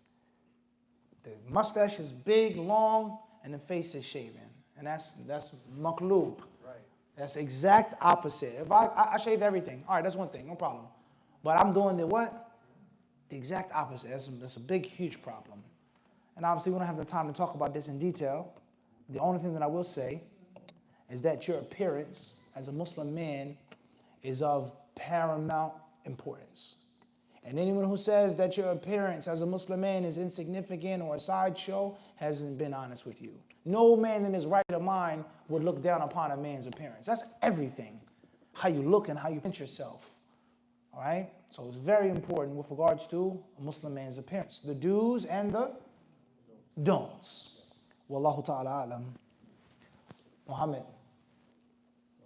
The mustache is big, long, and the face is shaven. And that's Maqlub. Right. That's exact opposite. If I shave everything, all right, that's one thing, no problem. But I'm doing the what? The exact opposite. That's a big, huge problem. And obviously we don't have the time to talk about this in detail. The only thing that I will say is that your appearance as a Muslim man is of paramount importance. And anyone who says that your appearance as a Muslim man is insignificant or a sideshow hasn't been honest with you. No man in his right mind would look down upon a man's appearance. That's everything. How you look and how you present yourself. All right? So it's very important with regards to a Muslim man's appearance. The do's and the don'ts. Wallahu ta'ala alam. Muhammad. So,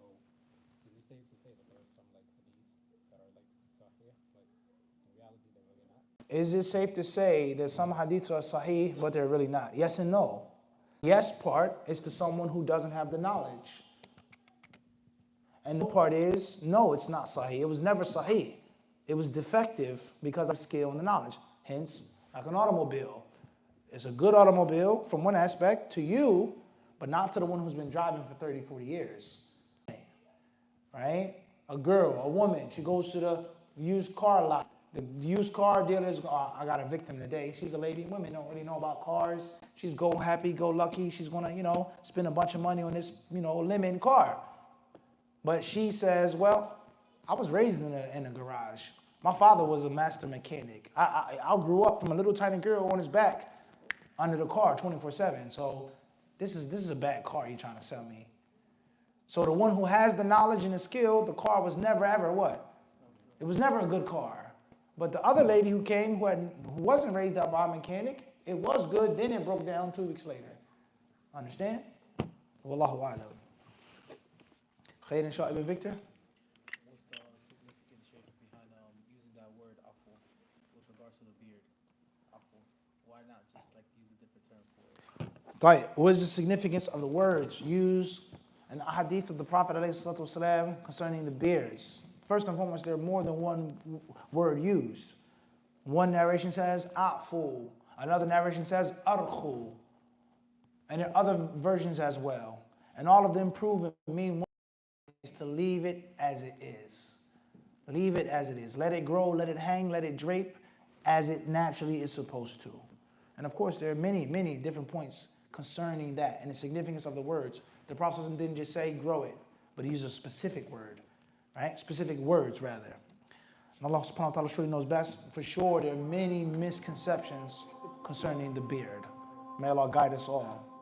is it safe to say that there are some like hadith that are like sahih, like in reality they're really not? Is it safe to say that some hadiths are sahih, but they're really not? Yes and no. Yes part is to someone who doesn't have the knowledge. And the part is, no, it's not sahih. It was never sahih. It was defective because of the skill and the knowledge. Hence, like an automobile. It's a good automobile from one aspect to you, but not to the one who's been driving for 30, 40 years. Right? A girl, a woman, she goes to the used car lot. The used car dealers, I got a victim today. She's a lady. Women don't really know about cars. She's go happy, go lucky. She's going to, spend a bunch of money on this, lemon car. But she says, well, I was raised in a garage. My father was a master mechanic. I grew up from a little tiny girl on his back under the car 24/7. So this is a bad car you're trying to sell me. So the one who has the knowledge and the skill, the car was never ever what? It was never a good car. But the other lady who came who wasn't raised up by a mechanic, it was good, then it broke down 2 weeks later. Understand? Wallahu a'lam. Khair inshallah, Ibn Victor? What's the significant shape behind using that word afu with regards to the beard? Afu. Why not just use a different term for it? Right. What is the significance of the words used in the hadith of the Prophet ﷺ concerning the beards? First and foremost, there are more than one word used. One narration says afu, another narration says arkhu, and there are other versions as well. And all of them prove and mean one is to leave it as it is. Leave it as it is. Let it grow, let it hang, let it drape as it naturally is supposed to. And of course, there are many, many different points concerning that and the significance of the words. The Prophet didn't just say grow it, but he used a specific word, right? Specific words, rather. And Allah subhanahu wa ta'ala surely knows best. For sure, there are many misconceptions concerning the beard. May Allah guide us all.